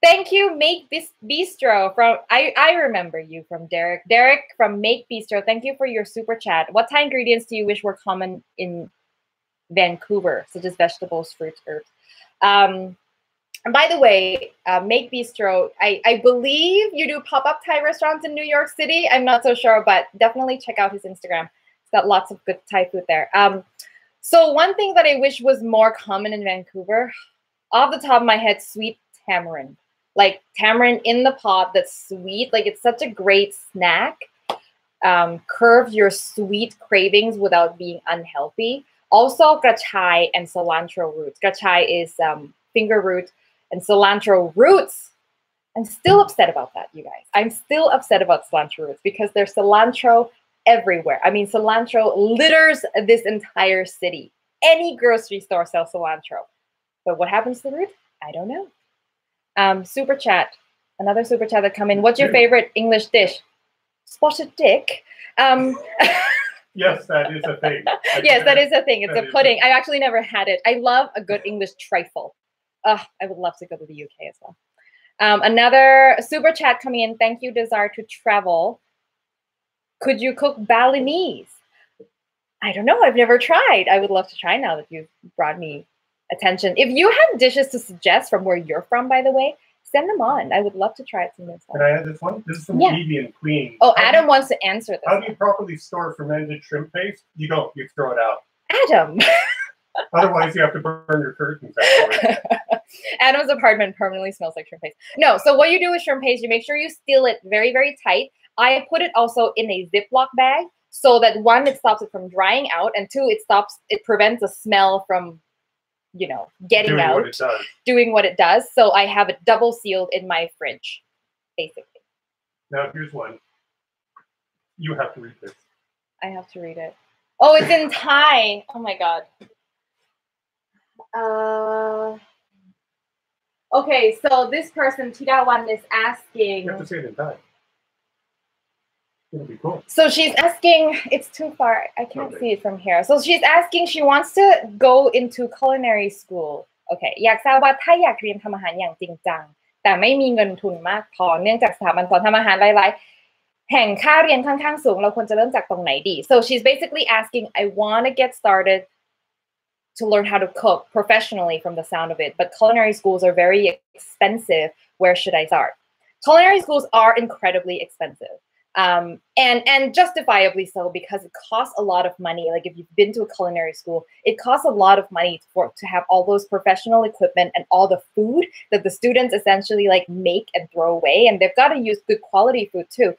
S1: Thank you, Make Bistro. I remember you from Derek. Derek from Make Bistro. Thank you for your super chat. What Thai ingredients do you wish were common in Vancouver, such as vegetables, fruits, herbs? And by the way, Make Bistro, I believe you do pop-up Thai restaurants in New York City. I'm not so sure, but definitely check out his Instagram. He's got lots of good Thai food there. So one thing that I wish was more common in Vancouver, off the top of my head, sweet tamarind. Like tamarind in the pot that's sweet. Like it's such a great snack. Curves your sweet cravings without being unhealthy. Also, grachai and cilantro roots. Grachai is finger root and cilantro roots. I'm still upset about that, you guys. I'm still upset about cilantro roots because there's cilantro everywhere. I mean, cilantro litters this entire city. Any grocery store sells cilantro. But what happens to the root? I don't know. Super chat. Another super chat that come in. What's your favorite English dish? Spotted dick.
S2: Yes, that is a thing.
S1: Yes, that is a thing. It's a pudding. I actually never had it. I love a good English trifle. I would love to go to the UK as well. Another super chat coming in. Thank you, Desire to Travel. Could you cook Balinese? I don't know. I've never tried. I would love to try now that you've brought me attention. If you have dishes to suggest from where you're from, by the way, send them on. I would love to try it some myself.
S2: Can I add this one? This is from Evie and Queen.
S1: Oh, Adam wants to answer this.
S2: How do you properly store fermented shrimp paste? You don't. You throw it out.
S1: Adam.
S2: Otherwise, you have to burn your curtains afterwards.
S1: Adam's apartment permanently smells like shrimp paste. No, so what you do with shrimp paste, you make sure you seal it very, very tight. I put it also in a Ziploc bag so that one, it stops it from drying out, and two, it prevents the smell from, getting out, doing what it does. So I have it double sealed in my fridge, basically.
S2: Now, here's one. You have to read this.
S1: I have to read it. Oh, it's in Thai. Oh, my God. Okay, so this person, Tidawan, is asking.
S2: You have to say it in Thai. It'll be cool.
S1: So she's asking, it's too far. I can't see it from here. So she's asking, she wants to go into culinary school. Okay. อยากทราบว่าถ้าอยากเรียนทำอาหารอย่างจริงจังแต่ไม่มีเงินทุนมากพอเนื่องจากสถาบันสอนทำอาหารหลายๆแห่งค่าเรียนค่อนข้างสูงเราควรจะเริ่มจากตรงไหนดี So she's basically asking, I want to get started to learn how to cook professionally from the sound of it, but culinary schools are very expensive. Where should I start? Culinary schools are incredibly expensive. And justifiably so, because it costs a lot of money. Like if you've been to a culinary school, it costs a lot of money to have all those professional equipment and all the food that the students essentially like make and throw away. And they've got to use good quality food too.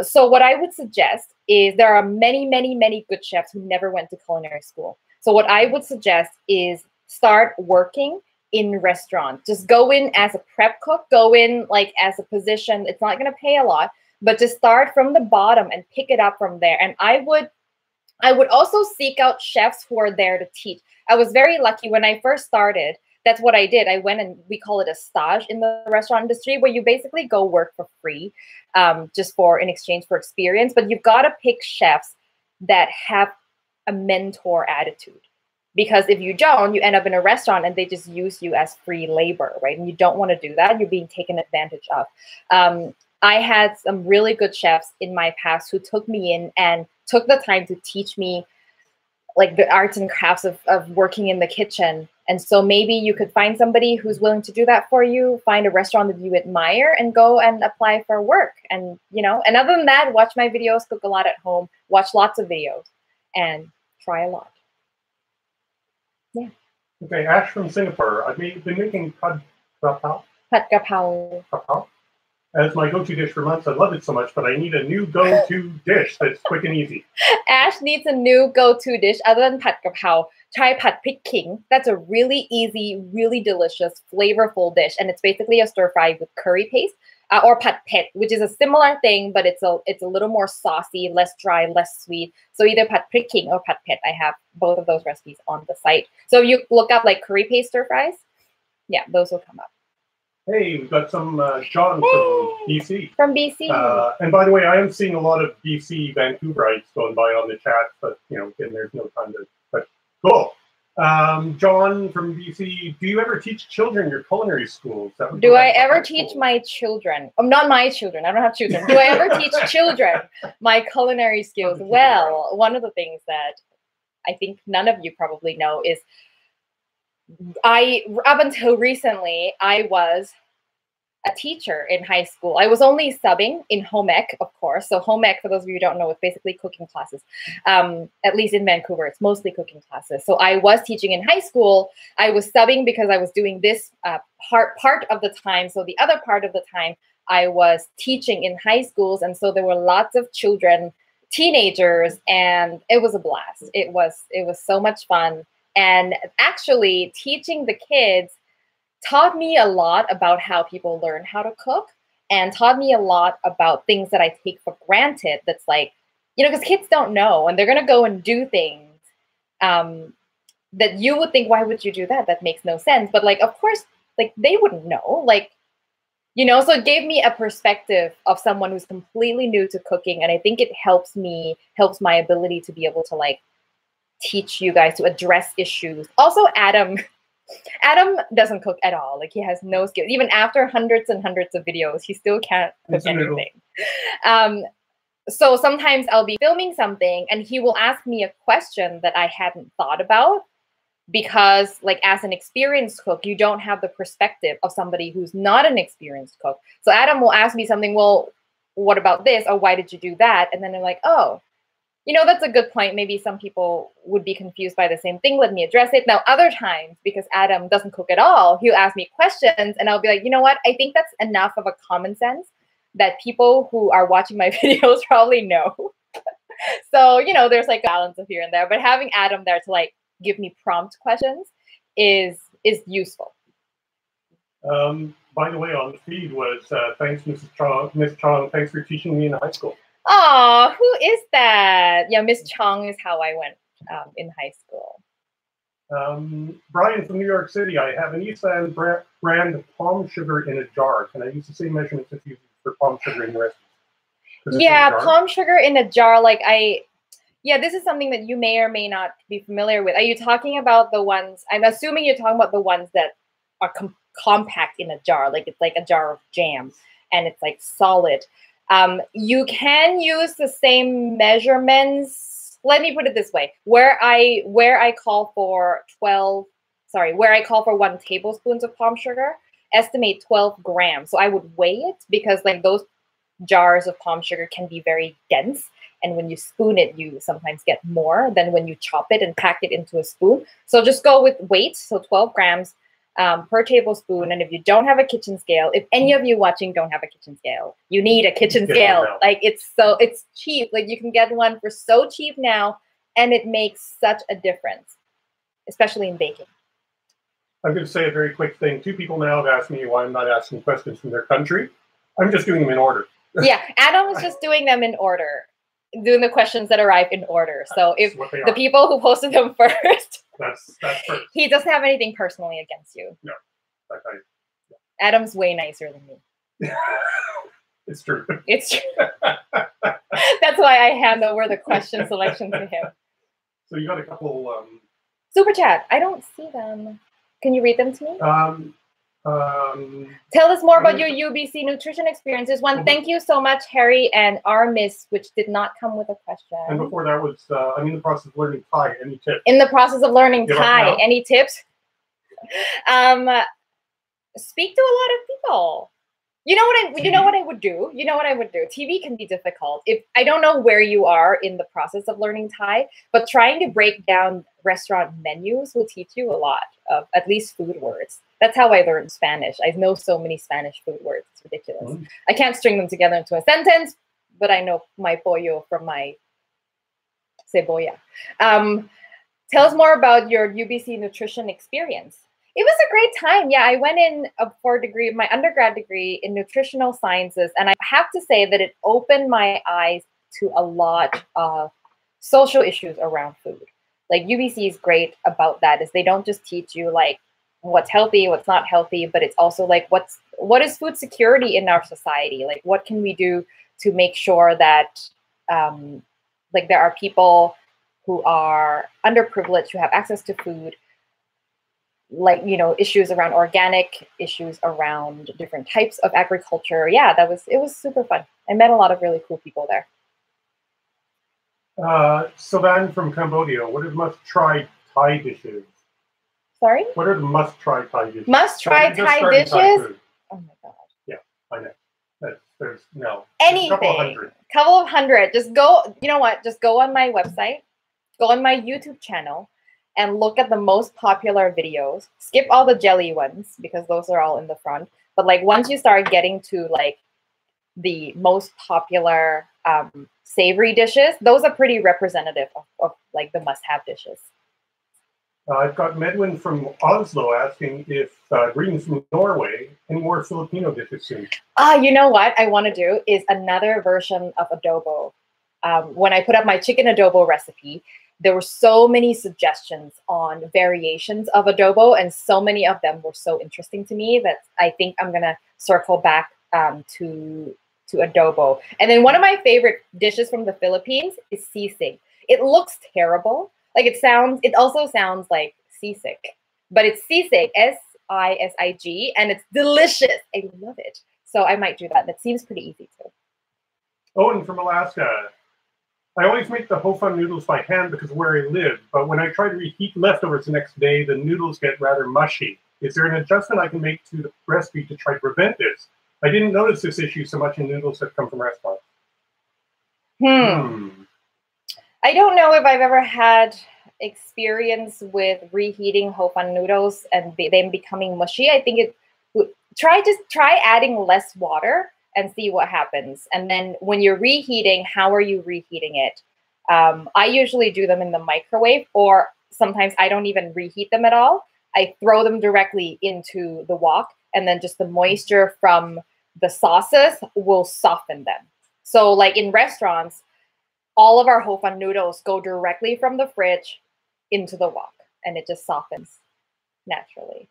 S1: So what I would suggest is there are many, many, many good chefs who never went to culinary school. So what I would suggest is start working in restaurants. Just go in as a prep cook, go in like as a position. It's not going to pay a lot, but just start from the bottom and pick it up from there. And I would also seek out chefs who are there to teach. I was very lucky when I first started. that's what I did. I went, and we call it a stage in the restaurant industry, where you basically go work for free, just in exchange for experience. But you've got to pick chefs that have a mentor attitude. Because if you don't, you end up in a restaurant and they just use you as free labor, right? And you don't want to do that. You're being taken advantage of. I had some really good chefs in my past who took me in and took the time to teach me like the arts and crafts of working in the kitchen. And so maybe you could find somebody who's willing to do that for you, find a restaurant that you admire, and go and apply for work. And, and other than that, watch my videos, cook a lot at home, watch lots of videos, and try a lot. Yeah.
S2: Okay, Ash from Singapore. I've been making pad krapao.
S1: Pad krapao
S2: as my go-to dish for months. I love it so much, but I need a new go-to dish that's quick and easy.
S1: Ash needs a new go-to dish other than pad krapao. Try pad prik king. That's a really easy, really delicious, flavorful dish, and it's basically a stir fry with curry paste, or pad pet, which is a similar thing, but it's a little more saucy, less dry, less sweet. So either pad prik king or pad pet. I have both of those recipes on the site. So if you look up like curry paste stir fries, yeah, those will come up.
S2: Hey, we've got some Sean from BC.
S1: From BC.
S2: And by the way, I am seeing a lot of BC Vancouverites going by on the chat, but again, there's no time to. But cool. John from BC, do you ever teach children your culinary schools?
S1: Do I ever teach my children? Not my children. I don't have children. Do I ever teach children my culinary skills? Well, one of the things that I think none of you probably know is up until recently, I was a teacher in high school. I was only subbing in home ec, of course. So home ec, for those of you who don't know, is basically cooking classes. At least in Vancouver, it's mostly cooking classes. So I was teaching in high school. I was subbing because I was doing this part of the time. So the other part of the time, I was teaching in high schools. And so there were lots of children, teenagers, and it was a blast. It was so much fun. And actually, teaching the kids taught me a lot about how people learn how to cook, and taught me a lot about things that I take for granted. That's like, because kids don't know, and they're going to go and do things that you would think, why would you do that? That makes no sense. But like, of course, like they wouldn't know, so it gave me a perspective of someone who's completely new to cooking. And I think it helps my ability to be able to like teach you guys to address issues. Also, Adam doesn't cook at all. Like he has no skills. Even after hundreds and hundreds of videos, he still can't cook anything. So sometimes I'll be filming something and he will ask me a question that I hadn't thought about, because like as an experienced cook, you don't have the perspective of somebody who's not an experienced cook. So Adam will ask me something, well, what about this? Or why did you do that? And then I'm like, oh, that's a good point. Maybe some people would be confused by the same thing. Let me address it. Now, other times, because Adam doesn't cook at all, he'll ask me questions and I'll be like, you know what? I think that's enough of a common sense that people who are watching my videos probably know. So, there's like a balance of here and there, but having Adam there to like give me prompt questions is useful.
S2: By the way, on the feed was, thanks, Mrs. Chong. Miss Chong, thanks for teaching me in high school.
S1: Oh, who is that? Yeah, Miss Chong is how I went in high school.
S2: Brian from New York City, I have an East End brand palm sugar in a jar. Can I use the same measurements as you use for palm sugar in the recipe?
S1: Yeah, palm sugar in a jar. This is something that you may or may not be familiar with. Are you talking about the ones? I'm assuming you're talking about the ones that are compact in a jar, like it's like a jar of jam and it's like solid. You can use the same measurements. Let me put it this way: where I call for 1 tablespoon of palm sugar, estimate 12 grams. So I would weigh it, because like those jars of palm sugar can be very dense, and when you spoon it, you sometimes get more than when you chop it and pack it into a spoon. So just go with weight, so 12 grams per tablespoon. And if you don't have a kitchen scale, if any of you watching don't have a kitchen scale, you need a kitchen scale. Like it's cheap. Like you can get one for so cheap now, and it makes such a difference, especially in baking.
S2: I'm going to say a very quick thing. 2 people now have asked me why I'm not asking questions from their country. I'm just doing them in order.
S1: Yeah, Adam was just doing them in order. doing the questions that arrive in order. So if the
S2: are.
S1: people who posted them first,
S2: that's first.
S1: He doesn't have anything personally against you.
S2: No. Okay.
S1: Adam's way nicer than me.
S2: It's true.
S1: It's true. That's why I hand over the question selection to him.
S2: So you got a couple...
S1: Super chat. I don't see them. Can you read them to me? Tell us more about your UBC nutrition experiences. Thank you so much, Harry and Armis, which did not come with a question.
S2: And before that was, I'm in the process of learning Thai. Any tips?
S1: In the process of learning Thai. Any tips? Speak to a lot of people. You know what I would do? You know what I would do? TV can be difficult. If I don't know where you are in the process of learning Thai, but trying to break down restaurant menus will teach you a lot of at least food words. That's how I learned Spanish. I know so many Spanish food words. It's ridiculous. I can't string them together into a sentence, but I know my pollo from my cebolla. Tell us more about your UBC nutrition experience. It was a great time. Yeah, I went in for my undergrad degree in Nutritional Sciences, and I have to say that it opened my eyes to a lot of social issues around food. Like UBC is great about that, is they don't just teach you like what's healthy, what's not healthy, but it's also like what is food security in our society? Like what can we do to make sure that like there are people who are underprivileged who have access to food, like, you know, issues around organic, issues around different types of agriculture. Yeah, it was super fun. I met a lot of really cool people there.
S2: Savan from Cambodia, what are the must-try Thai dishes?
S1: Sorry?
S2: What are the must-try Thai dishes?
S1: Must-try Thai dishes? Oh my God.
S2: Yeah, I know. There's no.
S1: Anything. Couple of hundred. Just go, you know what? Just go on my website, go on my YouTube channel, and look at the most popular videos. Skip all the jelly ones because those are all in the front. But like once you start getting to like the most popular savory dishes, those are pretty representative of like the must-have dishes.
S2: I've got Medwin from Oslo asking if greetings from Norway, any more Filipino dishes soon?
S1: You know what I want to do is another version of adobo. When I put up my chicken adobo recipe, there were so many suggestions on variations of adobo, and so many of them were so interesting to me that I think I'm gonna circle back to adobo. And then one of my favorite dishes from the Philippines is sisig. It looks terrible. Like it also sounds like seasick, but it's sisig, S-I-S-I-G, and it's delicious. I love it. So I might do that. That seems pretty easy too.
S2: Owen from Alaska. I always make the ho fun noodles by hand because of where I live, but when I try to reheat leftovers the next day, the noodles get rather mushy. Is there an adjustment I can make to the recipe to try to prevent this? I didn't notice this issue so much in noodles that come from restaurants.
S1: I don't know if I've ever had experience with reheating ho fun noodles and them becoming mushy. I think try adding less water and see what happens. And then when you're reheating, how are you reheating it? I usually do them in the microwave, or sometimes I don't even reheat them at all. I throw them directly into the wok, and then just the moisture from the sauces will soften them. So like in restaurants, all of our ho fun noodles go directly from the fridge into the wok, and it just softens naturally.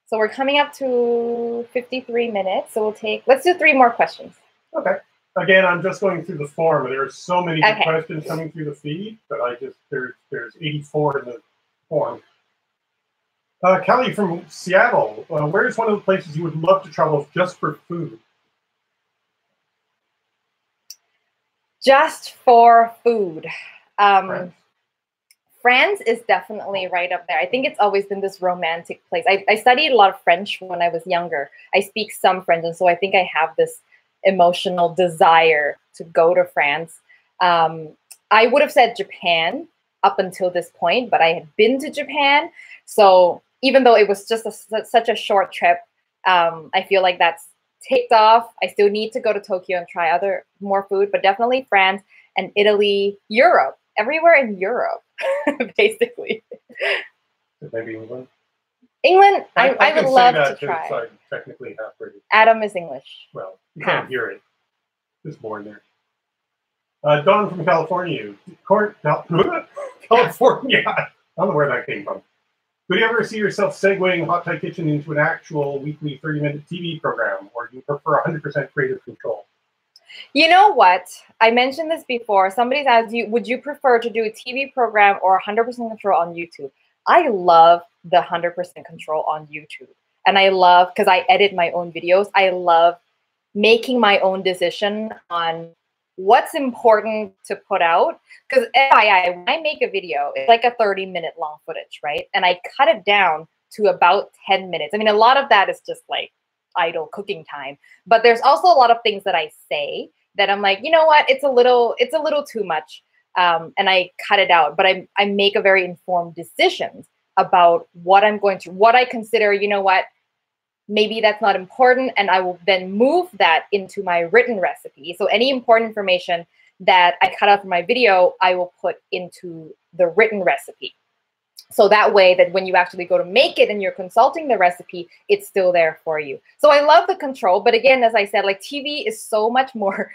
S1: So we're coming up to 53 minutes. So let's do 3 more questions. Okay.
S2: Again, I'm just going through the form. There are so many good questions coming through the feed, but there's 84 in the form. Kelly from Seattle, where is one of the places you would love to travel just for food?
S1: Just for food. France is definitely right up there. I think it's always been this romantic place. I studied a lot of French when I was younger. I speak some French, and so I think I have this emotional desire to go to France. I would have said Japan up until this point, but I had been to Japan. So even though it was just such a short trip, I feel like that's ticked off. I still need to go to Tokyo and try more food, but definitely France and Italy, Europe, everywhere in Europe, basically.
S2: Maybe England?
S1: England, I would love to try.
S2: So I'm technically half British.
S1: Adam is English.
S2: Well, you can't hear it. Just born there. Don from California. California. I don't know where that came from. Would you ever see yourself segueing Hot Thai Kitchen into an actual weekly 30-minute TV program, or do you prefer 100% creative control?
S1: You know what? I mentioned this before. Somebody's asked you, would you prefer to do a TV program or 100% control on YouTube? I love the 100% control on YouTube. And I love, because I edit my own videos, I love making my own decision on what's important to put out. Because FYI, when I make a video, it's like a 30-minute long footage, right? And I cut it down to about 10 minutes. I mean, a lot of that is just like idle cooking time. But there's also a lot of things that I say that I'm like, you know what? It's a little too much. And I cut it out. But I make a very informed decisions about what I consider, you know what? Maybe that's not important, and I will then move that into my written recipe. So any important information that I cut out from my video, I will put into the written recipe. So that way that when you actually go to make it and you're consulting the recipe, it's still there for you. So I love the control. But again, as I said, like TV is so much more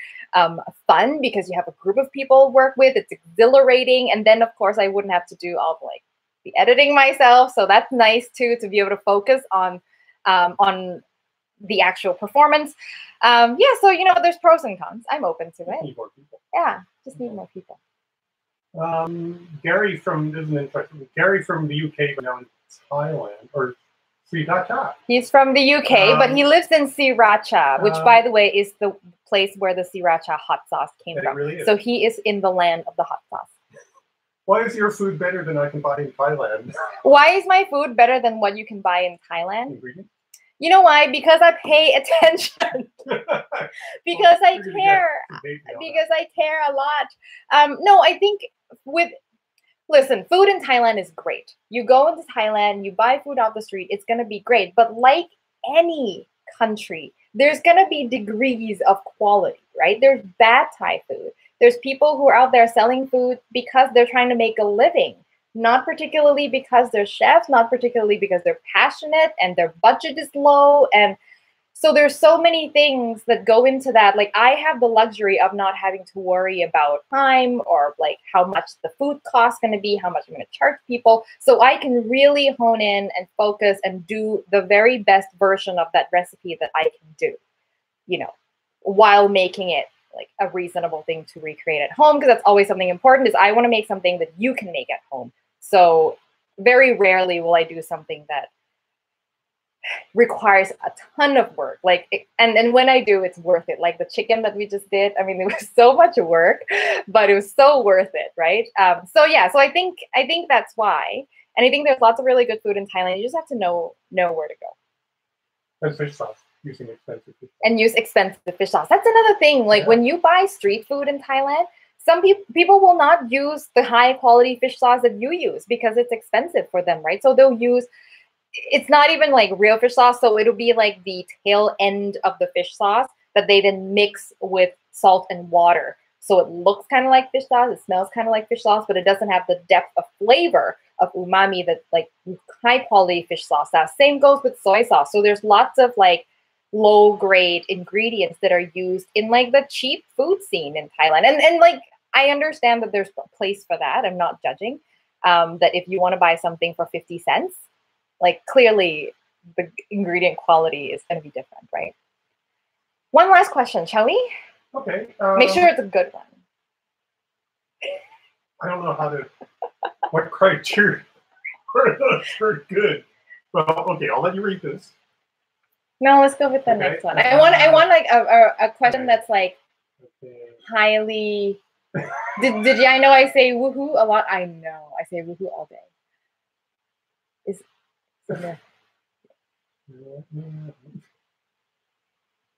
S1: fun because you have a group of people to work with. It's exhilarating. And then, of course, I wouldn't have to do all like the editing myself. So that's nice, too, to be able to focus on the actual performance. Yeah, so, you know, there's pros and cons. I'm open to it.
S2: Need more people.
S1: Yeah, just need more people.
S2: Gary from the UK, but now in Thailand, or Sriracha.
S1: He's from the UK, but he lives in Sriracha, which, by the way, is the place where the Sriracha hot sauce came from.
S2: Really is.
S1: So he is in the land of the hot sauce.
S2: Why is your food better than I can buy in Thailand?
S1: Why is my food better than what you can buy in Thailand?
S2: Ingredients?
S1: You know why? Because I pay attention. Because I care. Because I care a lot. No, I think listen, food in Thailand is great. You go into Thailand, you buy food off the street, it's going to be great. But like any country, there's going to be degrees of quality, right? There's bad Thai food. There's people who are out there selling food because they're trying to make a living. Not particularly because they're chefs, not particularly because they're passionate and their budget is low. And so there's so many things that go into that. Like I have the luxury of not having to worry about time or like how much the food cost is going to be, how much I'm going to charge people. So I can really hone in and focus and do the very best version of that recipe that I can do, you know, while making it like a reasonable thing to recreate at home. Because that's always something important is I want to make something that you can make at home. So very rarely will I do something that requires a ton of work. And when I do, it's worth it. Like the chicken that we just did. I mean, it was so much work, but it was so worth it, right? So yeah, so I think that's why. And I think there's lots of really good food in Thailand. You just have to know where to go.
S2: And fish sauce. Using expensive fish sauce.
S1: And use expensive fish sauce. That's another thing. Like when you buy street food in Thailand, some people will not use the high quality fish sauce that you use because it's expensive for them, right? So they'll use, it's not even like real fish sauce. So it'll be like the tail end of the fish sauce that they then mix with salt and water. So it looks kind of like fish sauce. It smells kind of like fish sauce, but it doesn't have the depth of flavor of umami that like high quality fish sauce does. Same goes with soy sauce. So there's lots of like low grade ingredients that are used in like the cheap food scene in Thailand. And like, I understand that there's a place for that. I'm not judging that if you want to buy something for 50 cents, like clearly the ingredient quality is going to be different, right? One last question, shall we?
S2: Okay.
S1: Make sure it's a good one.
S2: I don't know what criteria are good. Well, okay, I'll let you read this.
S1: No, let's go with the next one. I want like a question that's like highly. Did you? I know I say woohoo a lot. I know I say woohoo all day.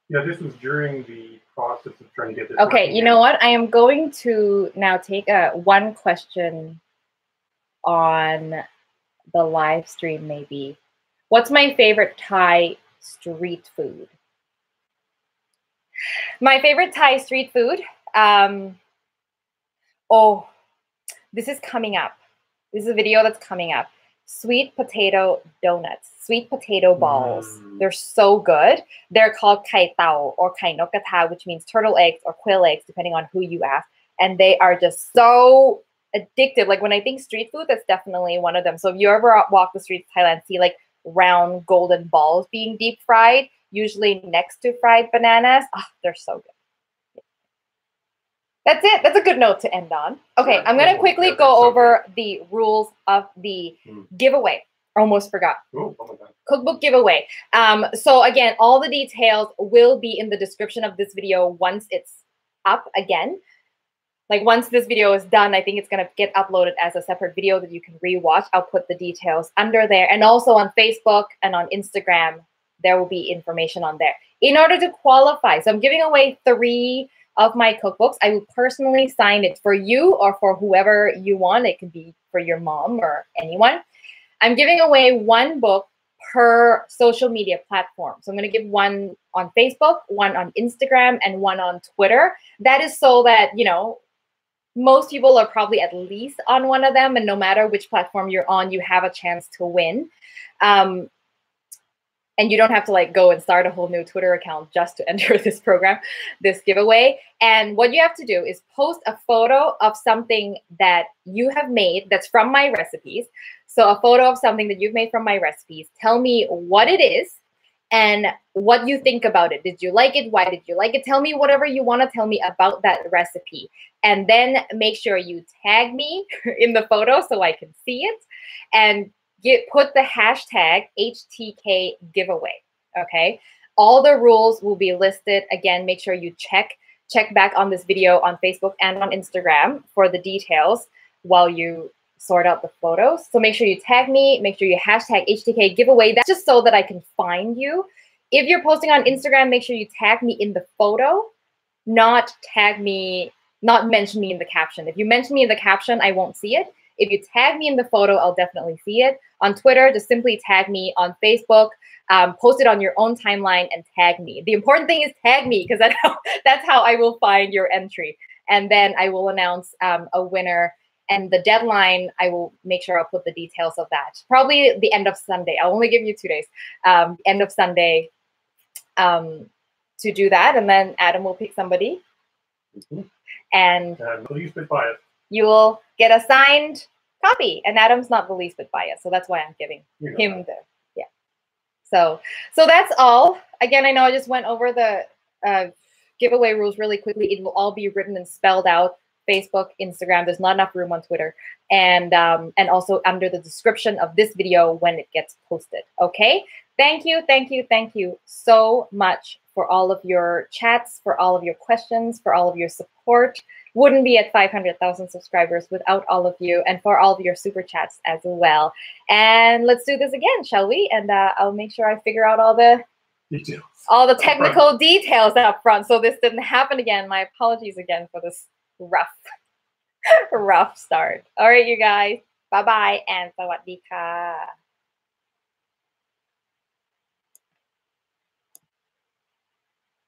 S2: Yeah, this was during the process of trying to get this.
S1: Okay, you know what? I am going to now take one question on the live stream. Maybe, what's my favorite Thai street food? My favorite Thai street food. Oh, this is coming up. This is a video that's coming up. Sweet potato donuts, sweet potato balls. They're so good. They're called kai tao or kai nok kata, which means turtle eggs or quail eggs, depending on who you ask. and they are just so addictive. Like when I think street food, that's definitely one of them. So if you ever walk the streets of Thailand, see like round golden balls being deep fried, usually next to fried bananas. Oh, they're so good. That's it. That's a good note to end on. Okay, I'm going to quickly go over the rules of the giveaway. Almost forgot.
S2: Oh my God.
S1: Cookbook giveaway. So again, all the details will be in the description of this video once it's up again. Like once this video is done, I think it's going to get uploaded as a separate video that you can rewatch. I'll put the details under there. And also on Facebook and on Instagram, there will be information on there. In order to qualify, so I'm giving away 3 of my cookbooks. I will personally sign it for you or for whoever you want. It could be for your mom or anyone. I'm giving away 1 book per social media platform. So I'm going to give 1 on Facebook, 1 on Instagram, and 1 on Twitter. That is so that, you know, most people are probably at least on one of them, and no matter which platform you're on, you have a chance to win. And you don't have to like go and start a whole new Twitter account just to enter this program, this giveaway. And what you have to do is post a photo of something that you have made that's from my recipes. So a photo of something that you've made from my recipes. Tell me what it is and what you think about it. Did you like it? Why did you like it? Tell me whatever you want to tell me about that recipe. And then make sure you tag me in the photo so I can see it. And put the hashtag HTK giveaway, okay? All the rules will be listed. Again, make sure you check back on this video on Facebook and on Instagram for the details while you sort out the photos. So make sure you tag me, make sure you hashtag HTK giveaway. That's just so that I can find you. If you're posting on Instagram, make sure you tag me in the photo, not mention me in the caption. If you mention me in the caption, I won't see it. If you tag me in the photo, I'll definitely see it. On Twitter, just simply tag me. On Facebook, post it on your own timeline and tag me. The important thing is tag me, because that's how I will find your entry. And then I will announce a winner. And the deadline, I will make sure I'll put the details of that. Probably the end of Sunday. I'll only give you 2 days. End of Sunday to do that. And then Adam will pick somebody. And
S2: the least bit biased.
S1: You will get a signed copy. And Adam's not the least bit biased. So that's why I'm giving him the, yeah. So that's all. Again, I know I just went over the giveaway rules really quickly. It will all be written and spelled out. Facebook, Instagram. There's not enough room on Twitter. And also under the description of this video when it gets posted. Okay? Thank you so much for all of your chats, for all of your questions, for all of your support. Wouldn't be at 500,000 subscribers without all of you, and for all of your super chats as well. And let's do this again, shall we? And I'll make sure I figure out all the
S2: details,
S1: all the technical details up front, so this didn't happen again. My apologies again for this rough start. All right, you guys. Bye-bye and sawadee ka.